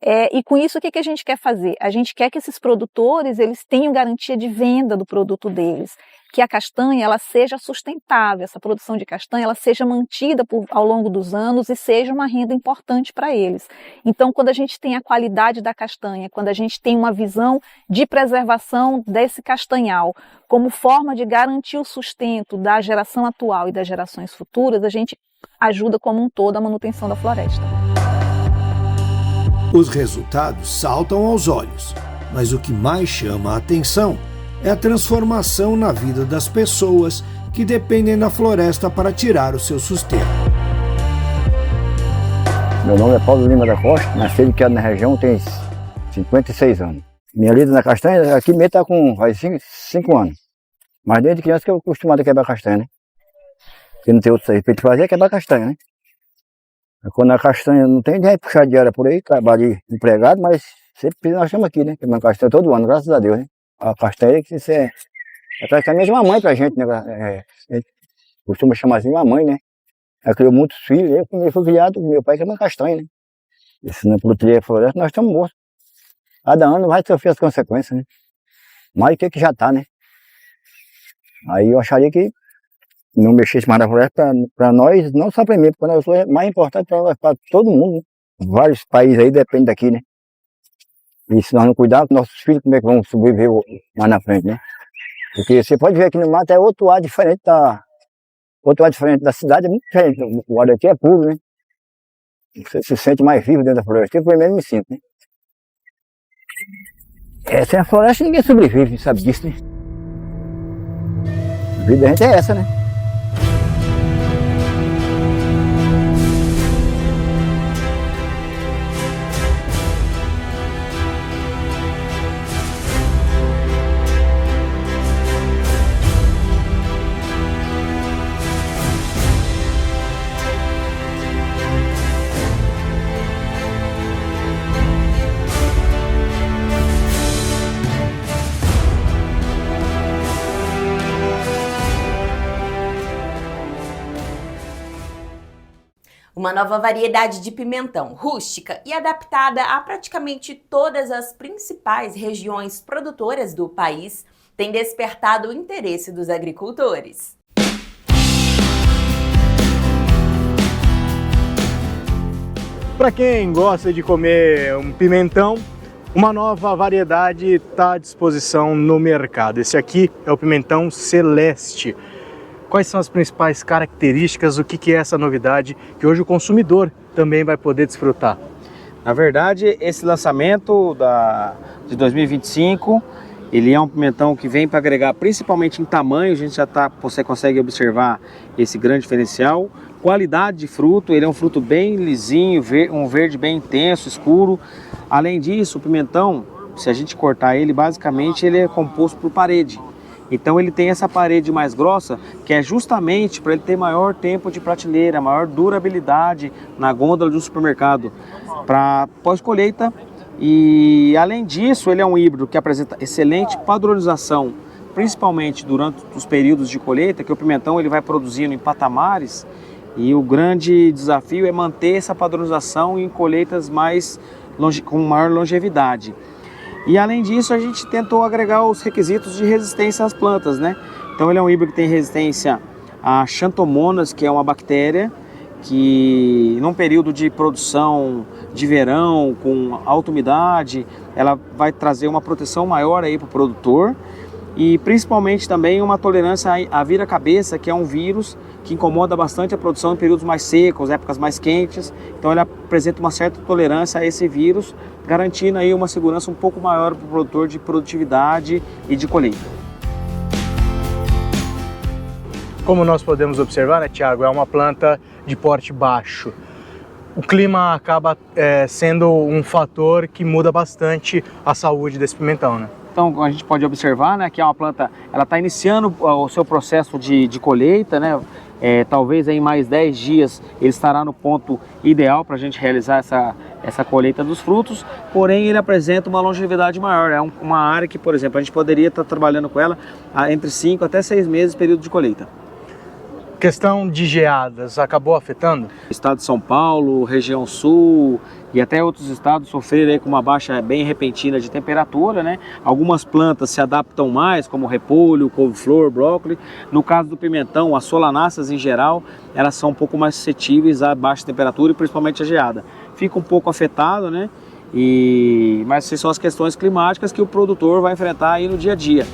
E com isso, o que a gente quer fazer? A gente quer que esses produtores eles tenham garantia de venda do produto deles, que a castanha ela seja sustentável, essa produção de castanha ela seja mantida ao longo dos anos e seja uma renda importante para eles. Então, quando a gente tem a qualidade da castanha, quando a gente tem uma visão de preservação desse castanhal como forma de garantir o sustento da geração atual e das gerações futuras, a gente ajuda como um todo a manutenção da floresta. Os resultados saltam aos olhos, mas o que mais chama a atenção é a transformação na vida das pessoas que dependem da floresta para tirar o seu sustento. Meu nome é Paulo Lima da Costa, nasci e criado na região, tem 56 anos. Minha lida na castanha, aqui mesmo está com 5 anos. Mas desde criança que eu acostumado a quebrar castanha, né? Porque não tem outro serviço para fazer, é quebrar castanha, né? Quando a castanha não tem, nem puxar diária por aí, trabalho empregado, mas sempre nós estamos aqui, né? Quebrando castanha todo ano, graças a Deus, né? A castanha que isso é praticamente uma mãe pra gente, né? A gente costuma chamar assim uma mãe, né? Ela criou muitos filhos, eu quando fui criado, meu pai quebrando castanha, né? E se não produzir a floresta, nós estamos mortos. Cada ano vai sofrer as consequências, né? Mais do que já está, né? Aí eu acharia que não mexesse mais na floresta para nós, não só para mim, porque nós é mais importante para todo mundo, né? Vários países aí dependem daqui, né? E se nós não cuidarmos, nossos filhos como é que vão sobreviver mais na frente, né? Porque você pode ver aqui no mato é outro ar diferente da cidade, é muito diferente. O ar aqui é puro, né? Você se sente mais vivo dentro da floresta. Eu primeiro me sinto, né? Sem a floresta ninguém sobrevive, sabe disso, né? A vida da gente é essa, né? Uma nova variedade de pimentão rústica e adaptada a praticamente todas as principais regiões produtoras do país tem despertado o interesse dos agricultores. Para quem gosta de comer um pimentão, uma nova variedade está à disposição no mercado. Esse aqui é o pimentão Celeste. Quais são as principais características, o que é essa novidade que hoje o consumidor também vai poder desfrutar? Na verdade, esse lançamento de 2025, ele é um pimentão que vem para agregar principalmente em tamanho, você consegue observar esse grande diferencial. Qualidade de fruto, ele é um fruto bem lisinho, um verde bem intenso, escuro. Além disso, o pimentão, se a gente cortar ele, basicamente ele é composto por parede. Então ele tem essa parede mais grossa, que é justamente para ele ter maior tempo de prateleira, maior durabilidade na gôndola do supermercado para pós-colheita. E além disso, ele é um híbrido que apresenta excelente padronização, principalmente durante os períodos de colheita, que o pimentão ele vai produzindo em patamares E o grande desafio é manter essa padronização em colheitas com maior longevidade. E além disso, a gente tentou agregar os requisitos de resistência às plantas, né? Então ele é um híbrido que tem resistência a Xanthomonas, que é uma bactéria que num período de produção de verão, com alta umidade, ela vai trazer uma proteção maior aí para o produtor. E principalmente também uma tolerância à vira-cabeça, que é um vírus que incomoda bastante a produção em períodos mais secos, épocas mais quentes. Então ele apresenta uma certa tolerância a esse vírus, garantindo aí uma segurança um pouco maior para o produtor de produtividade e de colheita. Como nós podemos observar, né, Tiago, é uma planta de porte baixo. O clima acaba sendo um fator que muda bastante a saúde desse pimentão, né? Então a gente pode observar, né, que é uma planta, ela está iniciando o seu processo de colheita, né? Talvez em mais 10 dias ele estará no ponto ideal para a gente realizar essa colheita dos frutos, porém ele apresenta uma longevidade maior. É uma área que, por exemplo, a gente poderia estar trabalhando com ela entre 5 até 6 meses período de colheita. Questão de geadas, acabou afetando? Estado de São Paulo, região sul e até outros estados sofreram aí com uma baixa bem repentina de temperatura, né? Algumas plantas se adaptam mais, como repolho, couve-flor, brócolis. No caso do pimentão, as solanáceas em geral, elas são um pouco mais suscetíveis à baixa temperatura e principalmente à geada. Fica um pouco afetado, né? Mas essas são as questões climáticas que o produtor vai enfrentar aí no dia a dia.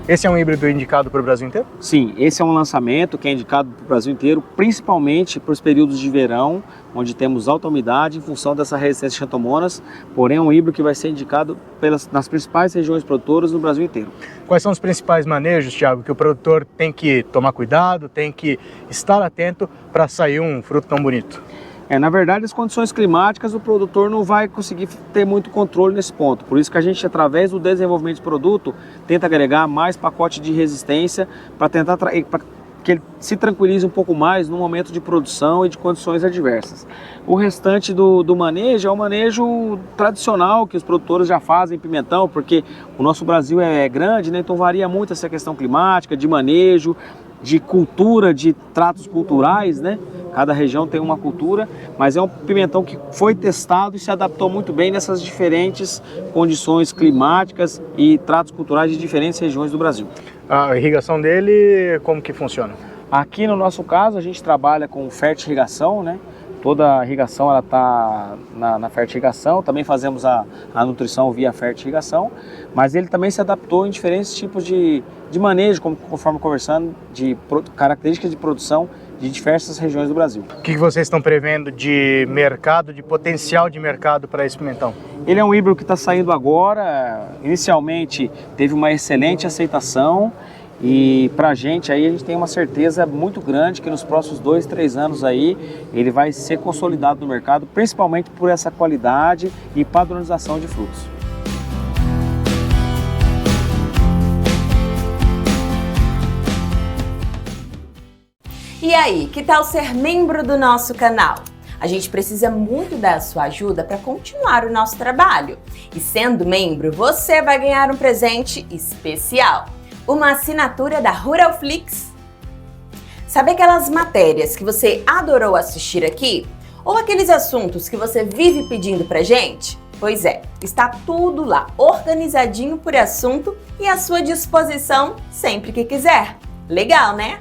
Esse é um híbrido indicado para o Brasil inteiro? Sim, esse é um lançamento que é indicado para o Brasil inteiro, principalmente para os períodos de verão, onde temos alta umidade em função dessa resistência a Xanthomonas, porém é um híbrido que vai ser indicado nas principais regiões produtoras no Brasil inteiro. Quais são os principais manejos, Tiago, que o produtor tem que tomar cuidado, tem que estar atento para sair um fruto tão bonito? Na verdade, as condições climáticas, o produtor não vai conseguir ter muito controle nesse ponto. Por isso que a gente, através do desenvolvimento de produto, tenta agregar mais pacote de resistência para tentar que ele se tranquilize um pouco mais no momento de produção e de condições adversas. O restante do manejo é o manejo tradicional que os produtores já fazem em pimentão, porque o nosso Brasil é grande, né? Então varia muito essa questão climática, de manejo, de cultura, de tratos culturais, né? Cada região tem uma cultura, mas é um pimentão que foi testado e se adaptou muito bem nessas diferentes condições climáticas e tratos culturais de diferentes regiões do Brasil. A irrigação dele, como que funciona? Aqui no nosso caso, a gente trabalha com fertirrigação, né? Toda a irrigação ela está na fertirrigação, também fazemos a nutrição via fertirrigação, mas ele também se adaptou em diferentes tipos de manejo, conforme conversando, de características de produção de diversas regiões do Brasil. O que vocês estão prevendo de mercado, de potencial de mercado para esse pimentão? Ele é um híbrido que está saindo agora, inicialmente teve uma excelente aceitação, e para a gente tem uma certeza muito grande que nos próximos 2, 3 anos aí ele vai ser consolidado no mercado, principalmente por essa qualidade e padronização de frutos. E aí, que tal ser membro do nosso canal? A gente precisa muito da sua ajuda para continuar o nosso trabalho. E sendo membro, você vai ganhar um presente especial. Uma assinatura da Ruralflix. Sabe aquelas matérias que você adorou assistir aqui? Ou aqueles assuntos que você vive pedindo pra gente? Pois é, está tudo lá, organizadinho por assunto e à sua disposição sempre que quiser. Legal, né?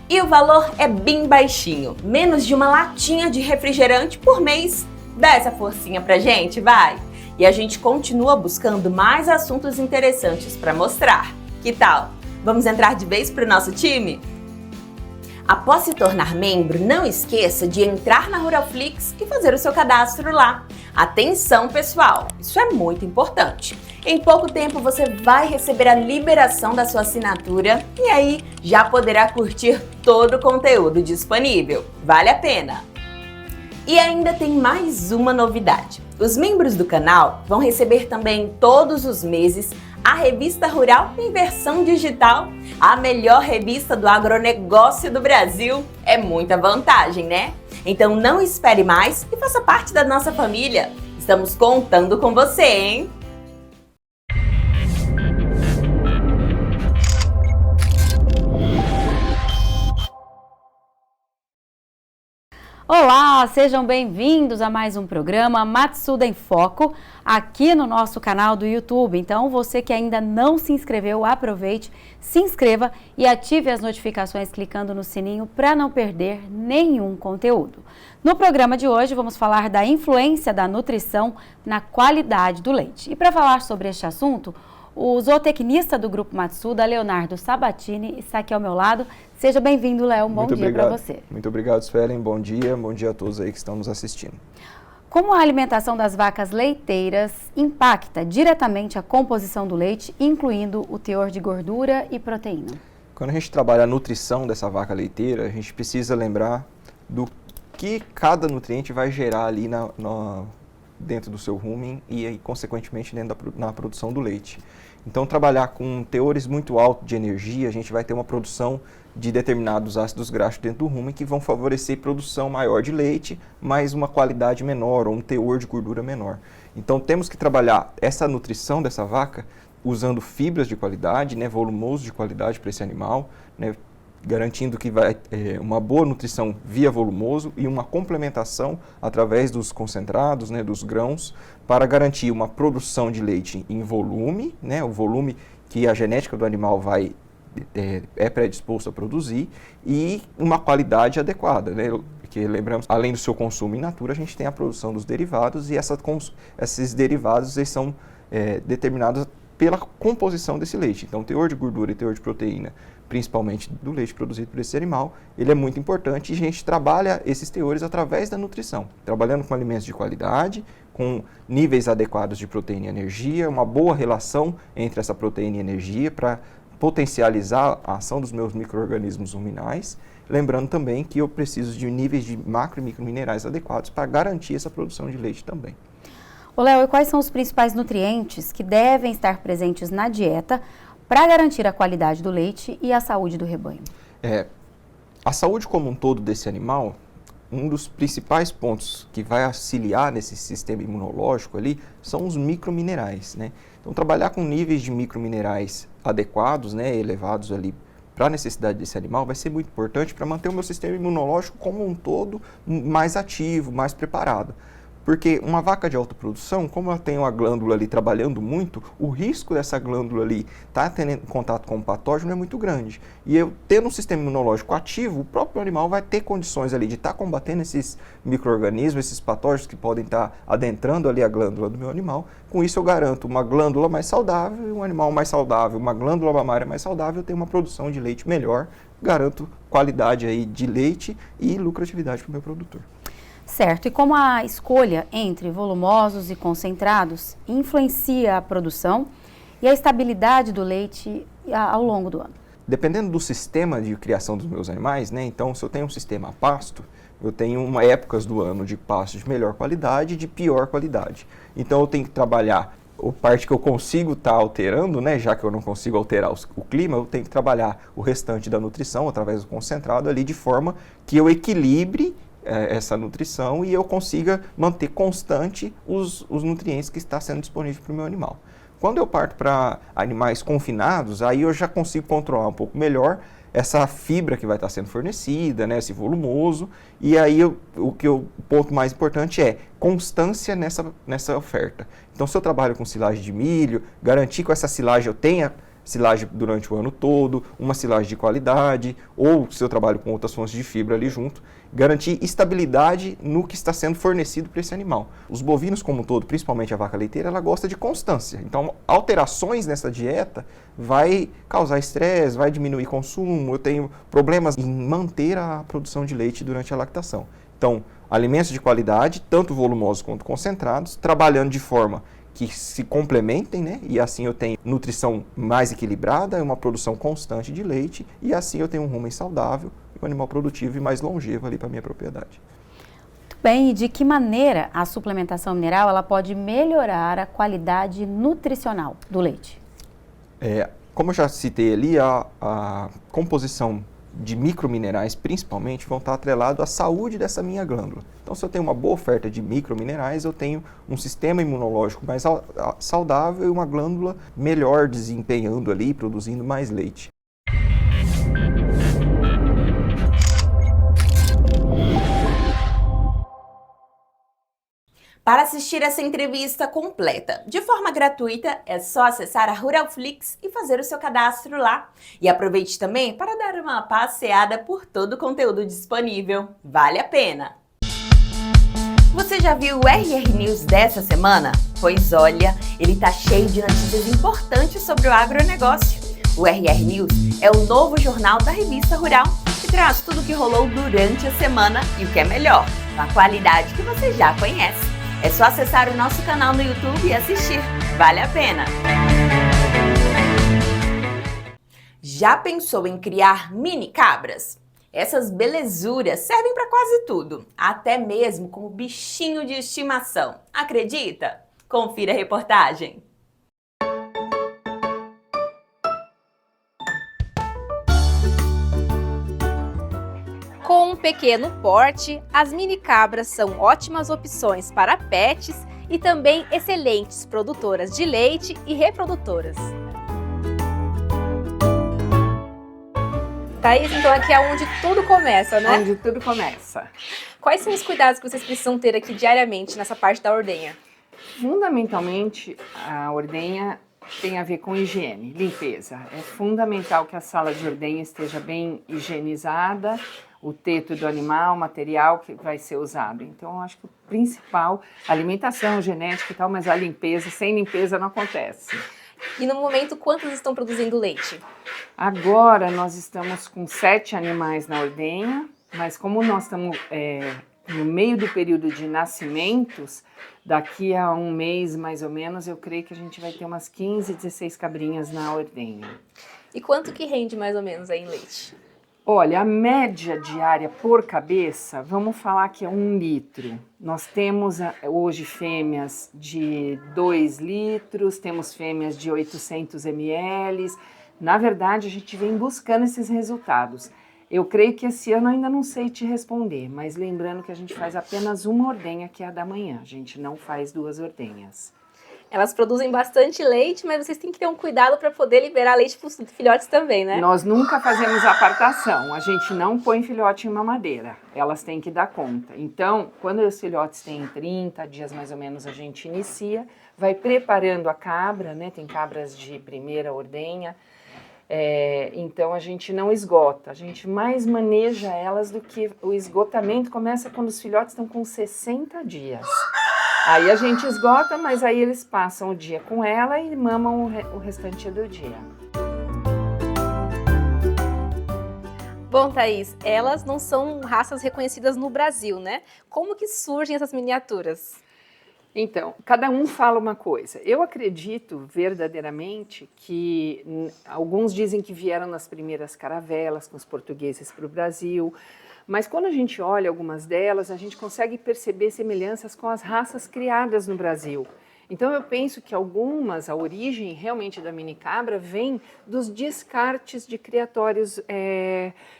E o valor é bem baixinho, menos de uma latinha de refrigerante por mês. Dá essa forcinha pra gente, vai! E a gente continua buscando mais assuntos interessantes para mostrar. Que tal? Vamos entrar de vez para o nosso time? Após se tornar membro, não esqueça de entrar na Ruralflix e fazer o seu cadastro lá. Atenção, pessoal! Isso é muito importante. Em pouco tempo você vai receber a liberação da sua assinatura e aí já poderá curtir todo o conteúdo disponível. Vale a pena! E ainda tem mais uma novidade. Os membros do canal vão receber também todos os meses a Revista Rural em versão digital, a melhor revista do agronegócio do Brasil. É muita vantagem, né? Então não espere mais e faça parte da nossa família. Estamos contando com você, hein? Olá, sejam bem-vindos a mais um programa Matsuda em Foco, aqui no nosso canal do YouTube. Então, você que ainda não se inscreveu, aproveite, se inscreva e ative as notificações clicando no sininho para não perder nenhum conteúdo. No programa de hoje, vamos falar da influência da nutrição na qualidade do leite. E para falar sobre este assunto, o zootecnista do Grupo Matsuda, Leonardo Sabatini, está aqui ao meu lado. Seja bem-vindo, Léo. Um bom dia para você. Muito obrigado, Suelen. Bom dia a todos aí que estão nos assistindo. Como a alimentação das vacas leiteiras impacta diretamente a composição do leite, incluindo o teor de gordura e proteína? Quando a gente trabalha a nutrição dessa vaca leiteira, a gente precisa lembrar do que cada nutriente vai gerar ali dentro do seu rumen e, consequentemente, na produção do leite. Então, trabalhar com teores muito altos de energia, a gente vai ter uma produção de determinados ácidos graxos dentro do rumen que vão favorecer produção maior de leite, mas uma qualidade menor ou um teor de gordura menor. Então, temos que trabalhar essa nutrição dessa vaca usando fibras de qualidade, volumoso de qualidade para esse animal, garantindo que vai uma boa nutrição via volumoso e uma complementação através dos concentrados, dos grãos, para garantir uma produção de leite em volume, o volume que a genética do animal é predisposto a produzir, e uma qualidade adequada, Porque, lembramos, além do seu consumo in natura, a gente tem a produção dos derivados, e esses derivados eles são determinados pela composição desse leite. Então, teor de gordura e teor de proteína, principalmente do leite produzido por esse animal, ele é muito importante, e a gente trabalha esses teores através da nutrição, trabalhando com alimentos de qualidade, com níveis adequados de proteína e energia, uma boa relação entre essa proteína e energia para potencializar a ação dos meus micro-organismos ruminais, lembrando também que eu preciso de níveis de macro e microminerais adequados para garantir essa produção de leite também. Ô Léo, e quais são os principais nutrientes que devem estar presentes na dieta para garantir a qualidade do leite e a saúde do rebanho? A saúde como um todo desse animal, um dos principais pontos que vai auxiliar nesse sistema imunológico ali são os microminerais, Então, trabalhar com níveis de microminerais adequados, elevados ali para a necessidade desse animal, vai ser muito importante para manter o meu sistema imunológico como um todo mais ativo, mais preparado. Porque uma vaca de alta produção, como ela tem uma glândula ali trabalhando muito, o risco dessa glândula ali estar tendo contato com o patógeno é muito grande. E eu tendo um sistema imunológico ativo, o próprio animal vai ter condições ali de estar combatendo esses micro-organismos, esses patógenos que podem estar adentrando ali a glândula do meu animal. Com isso eu garanto uma glândula mais saudável, um animal mais saudável, uma glândula mamária mais saudável, eu tenho uma produção de leite melhor, garanto qualidade aí de leite e lucratividade para o meu produtor. Certo, e como a escolha entre volumosos e concentrados influencia a produção e a estabilidade do leite ao longo do ano? Dependendo do sistema de criação dos meus animais, então se eu tenho um sistema a pasto, eu tenho épocas do ano de pasto de melhor qualidade e de pior qualidade. Então eu tenho que trabalhar a parte que eu consigo estar alterando, já que eu não consigo alterar o clima, eu tenho que trabalhar o restante da nutrição através do concentrado ali de forma que eu equilibre essa nutrição e eu consiga manter constante os nutrientes que está sendo disponível para o meu animal. Quando eu parto para animais confinados, aí eu já consigo controlar um pouco melhor essa fibra que vai estar sendo fornecida, esse volumoso, e aí o ponto mais importante é constância nessa oferta. Então, se eu trabalho com silagem de milho, garantir que essa silagem eu tenha silagem durante o ano todo, uma silagem de qualidade, ou se eu trabalho com outras fontes de fibra ali junto, garantir estabilidade no que está sendo fornecido para esse animal. Os bovinos como um todo, principalmente a vaca leiteira, ela gosta de constância. Então, alterações nessa dieta vai causar estresse, vai diminuir consumo, eu tenho problemas em manter a produção de leite durante a lactação. Então, alimentos de qualidade, tanto volumosos quanto concentrados, trabalhando de forma que se complementem, e assim eu tenho nutrição mais equilibrada, uma produção constante de leite, e assim eu tenho um rumen saudável, um animal produtivo e mais longevo ali para a minha propriedade. Muito bem, e de que maneira a suplementação mineral ela pode melhorar a qualidade nutricional do leite? Como eu já citei ali, a composição de microminerais, principalmente, vão estar atrelados à saúde dessa minha glândula. Então, se eu tenho uma boa oferta de microminerais, eu tenho um sistema imunológico mais saudável e uma glândula melhor desempenhando ali, produzindo mais leite. Para assistir essa entrevista completa de forma gratuita, é só acessar a Ruralflix e fazer o seu cadastro lá. E aproveite também para dar uma passeada por todo o conteúdo disponível. Vale a pena! Você já viu o RR News dessa semana? Pois olha, ele tá cheio de notícias importantes sobre o agronegócio. O RR News é o novo jornal da revista Rural, que traz tudo o que rolou durante a semana e o que é melhor, com a qualidade que você já conhece. É só acessar o nosso canal no YouTube e assistir. Vale a pena! Já pensou em criar mini cabras? Essas belezuras servem para quase tudo, até mesmo como bichinho de estimação. Acredita? Confira a reportagem. Com um pequeno porte, as mini cabras são ótimas opções para pets e também excelentes produtoras de leite e reprodutoras. Thaís, então aqui é onde tudo começa, né? Onde tudo começa. Quais são os cuidados que vocês precisam ter aqui diariamente nessa parte da ordenha? Fundamentalmente, a ordenha tem a ver com higiene, limpeza. É fundamental que a sala de ordenha esteja bem higienizada, o teto do animal, o material que vai ser usado. Então, eu acho que o principal, alimentação, genética e tal, mas a limpeza, sem limpeza não acontece. E no momento, quantos estão produzindo leite? Agora, nós estamos com 7 animais na ordenha, mas como nós estamos no meio do período de nascimentos, daqui a um mês, mais ou menos, eu creio que a gente vai ter umas 15, 16 cabrinhas na ordenha. E quanto que rende, mais ou menos, aí em leite? Olha, a média diária por cabeça, vamos falar que é 1 litro. Nós temos hoje fêmeas de 2 litros, temos fêmeas de 800 ml. Na verdade, a gente vem buscando esses resultados. Eu creio que esse ano ainda não sei te responder, mas lembrando que a gente faz apenas uma ordenha, que é a da manhã. A gente não faz 2 ordenhas. Elas produzem bastante leite, mas vocês têm que ter um cuidado para poder liberar leite para os filhotes também, né? Nós nunca fazemos apartação, a gente não põe filhote em mamadeira, elas têm que dar conta. Então, quando os filhotes têm 30 dias mais ou menos, a gente inicia, vai preparando a cabra, né? Tem cabras de primeira ordenha, então a gente não esgota, a gente mais maneja elas do que o esgotamento começa quando os filhotes estão com 60 dias. Aí a gente esgota, mas aí eles passam o dia com ela e mamam o restante do dia. Bom, Thaís, elas não são raças reconhecidas no Brasil, né? Como que surgem essas miniaturas? Então, cada um fala uma coisa. Eu acredito verdadeiramente que alguns dizem que vieram nas primeiras caravelas com os portugueses para o Brasil, mas quando a gente olha algumas delas, a gente consegue perceber semelhanças com as raças criadas no Brasil. Então eu penso que algumas, a origem realmente da mini cabra vem dos descartes de criatórios.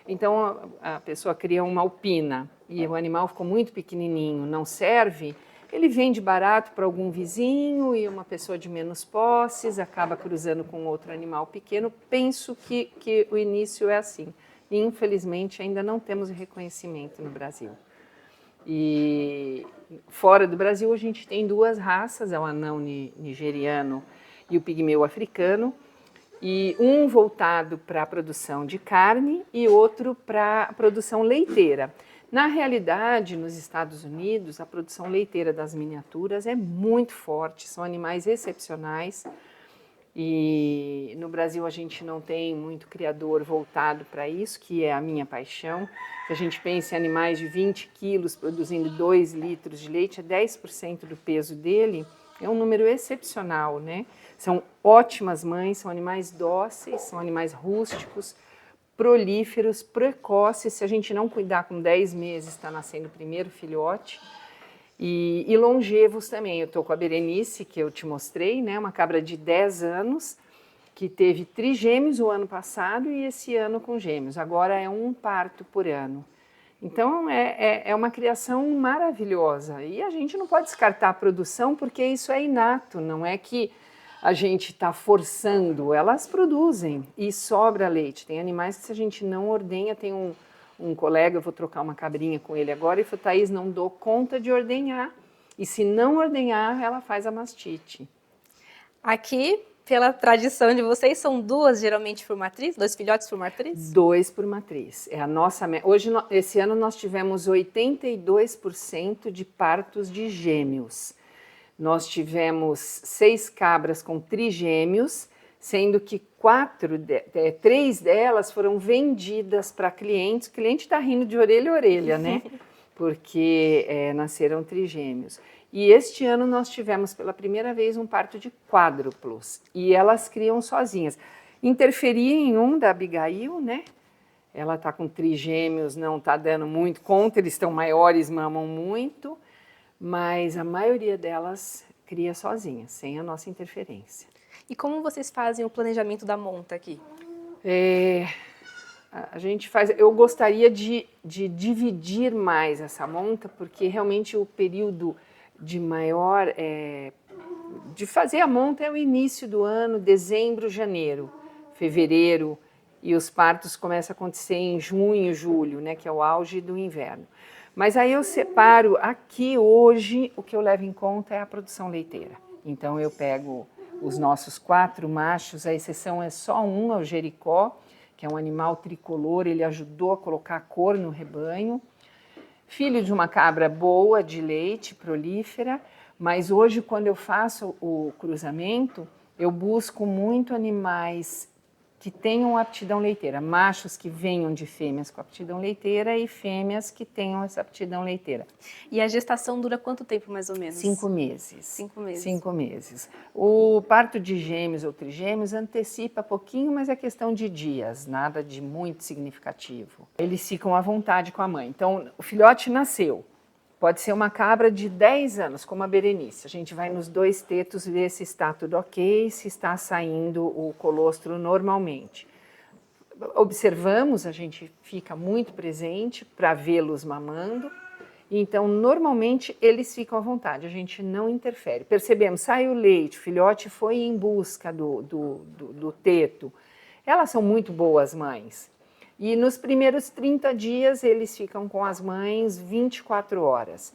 Então a pessoa cria uma alpina e o animal ficou muito pequenininho, não serve, ele vende barato para algum vizinho e uma pessoa de menos posses acaba cruzando com outro animal pequeno. Penso que o início é assim. E, infelizmente, ainda não temos reconhecimento no Brasil. E fora do Brasil, a gente tem 2 raças, é o anão nigeriano e o pigmeu africano, e um voltado para a produção de carne e outro para a produção leiteira. Na realidade, nos Estados Unidos, a produção leiteira das miniaturas é muito forte, são animais excepcionais. E no Brasil a gente não tem muito criador voltado para isso, que é a minha paixão. Se a gente pensa em animais de 20 quilos produzindo 2 litros de leite, é 10% do peso dele, é um número excepcional, né? São ótimas mães, são animais dóceis, são animais rústicos, prolíferos, precoces. Se a gente não cuidar, com 10 meses está nascendo o primeiro filhote. E longevos também. Eu estou com a Berenice, que eu te mostrei, né? Uma cabra de 10 anos, que teve trigêmeos o ano passado e esse ano com gêmeos. Agora é 1 parto por ano. Então é uma criação maravilhosa. E a gente não pode descartar a produção, porque isso é inato, não é que a gente está forçando. Elas produzem e sobra leite. Tem animais que, se a gente não ordenha, tem um colega, eu vou trocar uma cabrinha com ele agora, e falou: Thaís, não dou conta de ordenhar, E se não ordenhar, ela faz a mastite. Aqui, pela tradição de vocês, são duas geralmente por matriz? 2 filhotes por matriz? 2 por matriz. É a nossa hoje, esse ano, nós tivemos 82% de partos de gêmeos. Nós tivemos 6 cabras com trigêmeos, sendo que 3 delas foram vendidas para clientes. O cliente está rindo de orelha a orelha, né? Porque nasceram trigêmeos. E este ano nós tivemos pela primeira vez um parto de quádruplos. E elas criam sozinhas. Interferia em um da Abigail, né? Ela está com trigêmeos, não está dando muito conta, eles estão maiores, mamam muito. Mas a maioria delas cria sozinha, sem a nossa interferência. E como vocês fazem o planejamento da monta aqui? A gente faz. Eu gostaria de dividir mais essa monta, porque realmente o período de maior de fazer a monta é o início do ano, dezembro, janeiro, fevereiro, e os partos começam a acontecer em junho, julho, né, que é o auge do inverno. Mas aí eu separo aqui hoje, o que eu levo em conta é a produção leiteira. Então eu pego os nossos 4 machos, a exceção é só um, é o Jericó, que é um animal tricolor, ele ajudou a colocar cor no rebanho. Filho de uma cabra boa, de leite, prolífera, mas hoje quando eu faço o cruzamento, eu busco muito animais que tenham aptidão leiteira, machos que venham de fêmeas com aptidão leiteira e fêmeas que tenham essa aptidão leiteira. E a gestação dura quanto tempo, mais ou menos? 5 meses. 5 meses. 5 meses. O parto de gêmeos ou trigêmeos antecipa pouquinho, mas é questão de dias, nada de muito significativo. Eles ficam à vontade com a mãe. Então, o filhote nasceu. Pode ser uma cabra de 10 anos, como a Berenice. A gente vai nos 2 tetos ver se está tudo ok, se está saindo o colostro normalmente. Observamos, a gente fica muito presente para vê-los mamando. Então, normalmente, eles ficam à vontade, a gente não interfere. Percebemos, sai o leite, o filhote foi em busca do teto. Elas são muito boas mães. E nos primeiros 30 dias eles ficam com as mães 24 horas.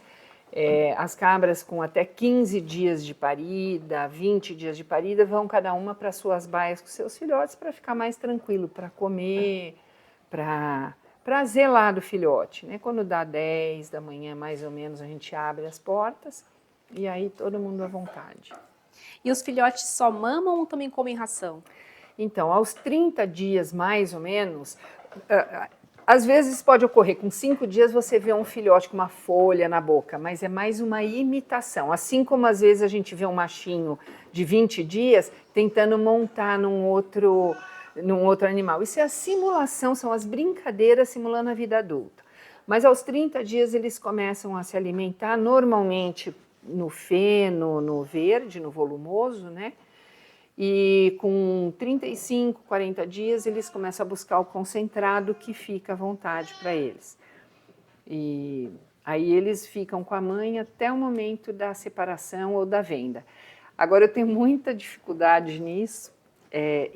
As cabras com até 15 dias de parida, 20 dias de parida, vão cada uma para suas baias com seus filhotes para ficar mais tranquilo, para comer, para zelar do filhote. Né? Quando dá 10 da manhã, mais ou menos, a gente abre as portas e aí todo mundo à vontade. E os filhotes só mamam ou também comem ração? Então, aos 30 dias, mais ou menos, às vezes pode ocorrer, com 5 dias você vê um filhote com uma folha na boca, mas é mais uma imitação. Assim como às vezes a gente vê um machinho de 20 dias tentando montar num outro animal. Isso é a simulação, são as brincadeiras simulando a vida adulta. Mas aos 30 dias eles começam a se alimentar normalmente no feno, no verde, no volumoso, né? E com 35, 40 dias, eles começam a buscar o concentrado que fica à vontade para eles. E aí eles ficam com a mãe até o momento da separação ou da venda. Agora, eu tenho muita dificuldade nisso,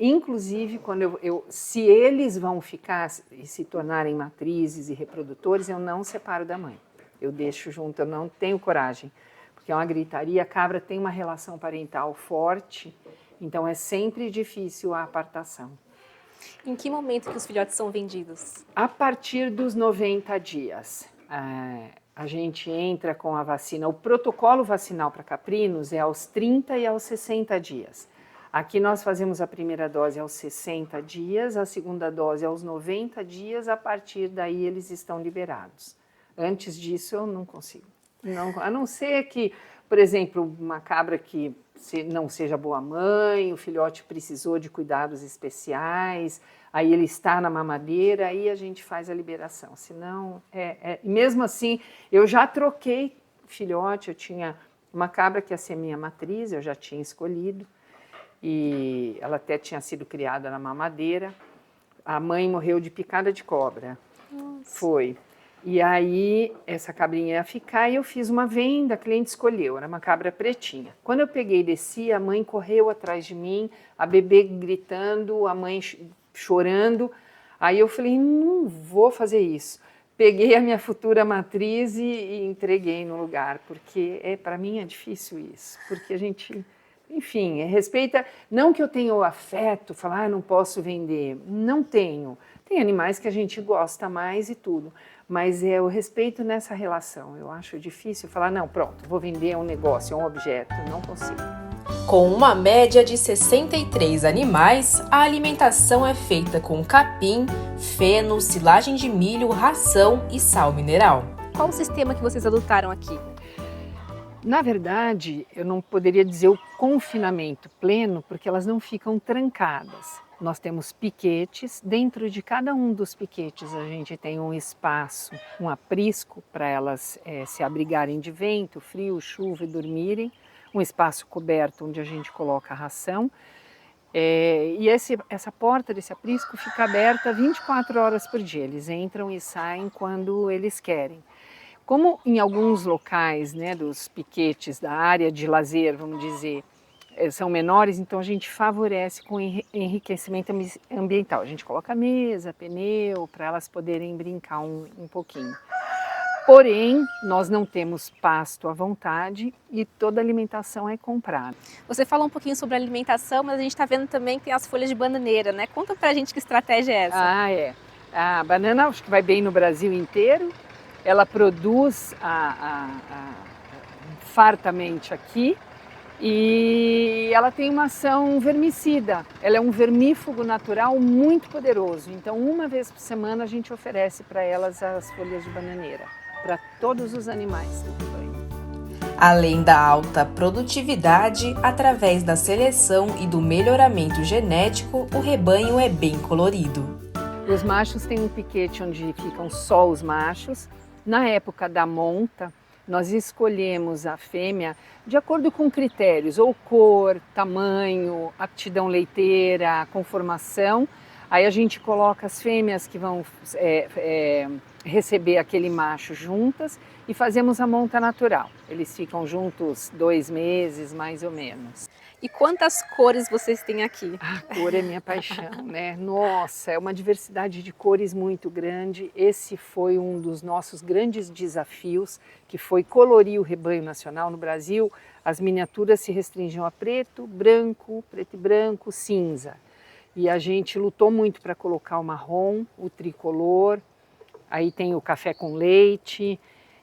inclusive quando se eles vão ficar e se tornarem matrizes e reprodutores, eu não separo da mãe. Eu deixo junto, eu não tenho coragem, porque é uma gritaria, a cabra tem uma relação parental forte. Então, é sempre difícil a apartação. Em que momento que os filhotes são vendidos? A partir dos 90 dias. A gente entra com a vacina. O protocolo vacinal para caprinos é aos 30 e aos 60 dias. Aqui nós fazemos a primeira dose aos 60 dias, a segunda dose aos 90 dias. A partir daí, eles estão liberados. Antes disso, eu não consigo. Não, a não ser que, por exemplo, uma cabra que não seja boa mãe, o filhote precisou de cuidados especiais, aí ele está na mamadeira, aí a gente faz a liberação. Senão, mesmo assim, eu já troquei filhote, eu tinha uma cabra que ia ser minha matriz, eu já tinha escolhido, e ela até tinha sido criada na mamadeira. A mãe morreu de picada de cobra. Nossa. Foi. E aí, essa cabrinha ia ficar e eu fiz uma venda, a cliente escolheu, era uma cabra pretinha. Quando eu peguei e desci, a mãe correu atrás de mim, a bebê gritando, a mãe chorando. Aí eu falei, não vou fazer isso. peguei a minha futura matriz e entreguei no lugar, porque para mim é difícil isso, porque a gente, enfim, respeita, não que eu tenha o afeto, falar, não posso vender, não tenho. Tem animais que a gente gosta mais e tudo, mas é o respeito nessa relação. Eu acho difícil falar, não, pronto, vou vender um negócio, um objeto, não consigo. Com uma média de 63 animais, a alimentação é feita com capim, feno, silagem de milho, ração e sal mineral. Qual o sistema que vocês adotaram aqui? Na verdade, eu não poderia dizer o confinamento pleno, porque elas não ficam trancadas. Nós temos piquetes, dentro de cada um dos piquetes a gente tem um espaço, um aprisco para elas se abrigarem de vento, frio, chuva e dormirem. Um espaço coberto onde a gente coloca a ração. E essa porta desse aprisco fica aberta 24 horas por dia. Eles entram e saem quando eles querem. Como em alguns locais, né, dos piquetes da área de lazer, vamos dizer, são menores, então a gente favorece com enriquecimento ambiental. A gente coloca mesa, pneu, para elas poderem brincar um pouquinho. Porém, nós não temos pasto à vontade e toda a alimentação é comprada. Você falou um pouquinho sobre a alimentação, mas a gente está vendo também que tem as folhas de bananeira, né? Conta pra gente que estratégia é essa. A banana acho que vai bem no Brasil inteiro. Ela produz fartamente aqui e ela tem uma ação vermicida. Ela é um vermífugo natural muito poderoso. Então, uma vez por semana a gente oferece para elas as folhas de bananeira, para todos os animais do rebanho. Além da alta produtividade, através da seleção e do melhoramento genético, o rebanho é bem colorido. Os machos têm um piquete onde ficam só os machos. Na época da monta, nós escolhemos a fêmea de acordo com critérios, ou cor, tamanho, aptidão leiteira, conformação. Aí a gente coloca as fêmeas que vão receber aquele macho juntas e fazemos a monta natural. Eles ficam juntos 2 meses, mais ou menos. E quantas cores vocês têm aqui? A cor é minha paixão, né? Nossa, é uma diversidade de cores muito grande. Esse foi um dos nossos grandes desafios, que foi colorir o rebanho nacional no Brasil. As miniaturas se restringiam a preto e branco, cinza. E a gente lutou muito para colocar o marrom, o tricolor, aí tem o café com leite,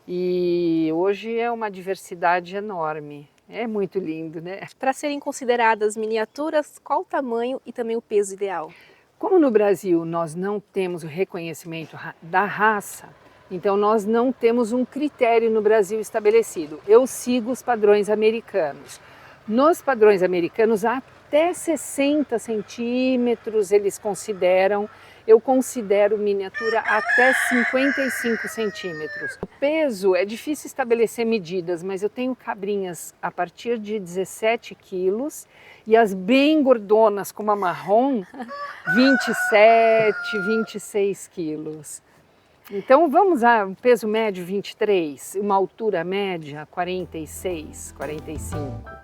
e hoje é uma diversidade enorme. É muito lindo, né? Para serem consideradas miniaturas, qual o tamanho e também o peso ideal? Como no Brasil nós não temos o reconhecimento da raça, então nós não temos um critério no Brasil estabelecido. Eu sigo os padrões americanos. Nos padrões americanos, até 60 centímetros eles consideram. Eu considero miniatura até 55 centímetros. O peso é difícil estabelecer medidas, mas eu tenho cabrinhas a partir de 17 quilos e as bem gordonas, como a marrom, 27, 26 quilos. Então vamos a um peso médio 23, uma altura média 46, 45.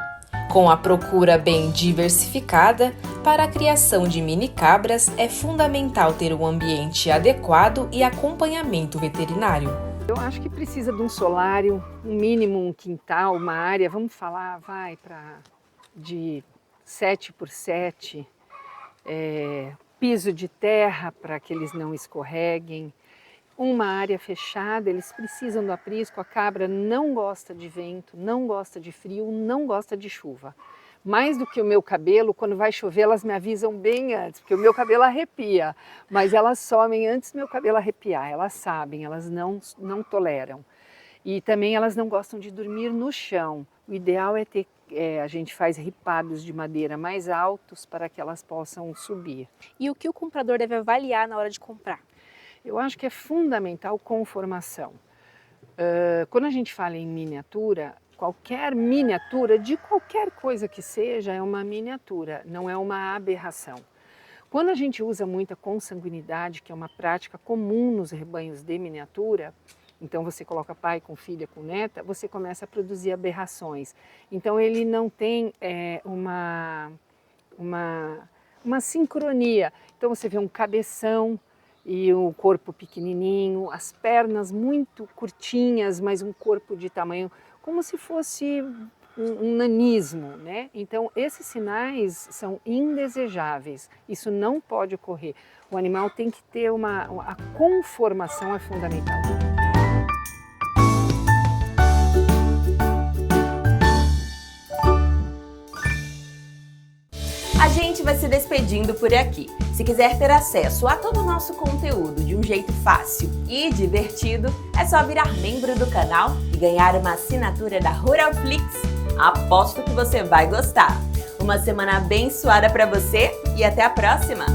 Com a procura bem diversificada, para a criação de mini cabras é fundamental ter um ambiente adequado e acompanhamento veterinário. Eu acho que precisa de um solário, um mínimo um quintal, uma área, vamos falar, de 7 por 7, piso de terra para que eles não escorreguem. Uma área fechada, eles precisam do aprisco, a cabra não gosta de vento, não gosta de frio, não gosta de chuva. Mais do que o meu cabelo, quando vai chover elas me avisam bem antes, porque o meu cabelo arrepia, mas elas somem antes do meu cabelo arrepiar, elas sabem, elas não toleram. E também elas não gostam de dormir no chão. O ideal é ter, a gente faz ripados de madeira mais altos para que elas possam subir. E o que o comprador deve avaliar na hora de comprar? Eu acho que é fundamental conformação. Quando a gente fala em miniatura, qualquer miniatura, de qualquer coisa que seja, é uma miniatura, não é uma aberração. Quando a gente usa muita consanguinidade, que é uma prática comum nos rebanhos de miniatura, então você coloca pai com filha, com neta, você começa a produzir aberrações. Então ele não tem uma sincronia. Então você vê um cabeção e o corpo pequenininho, as pernas muito curtinhas, mas um corpo de tamanho como se fosse um nanismo, né? Então, esses sinais são indesejáveis, isso não pode ocorrer. O animal tem que ter a conformação é fundamental. A gente vai se despedindo por aqui. Se quiser ter acesso a todo o nosso conteúdo de um jeito fácil e divertido, é só virar membro do canal e ganhar uma assinatura da Ruralflix. Aposto que você vai gostar. Uma semana abençoada para você e até a próxima!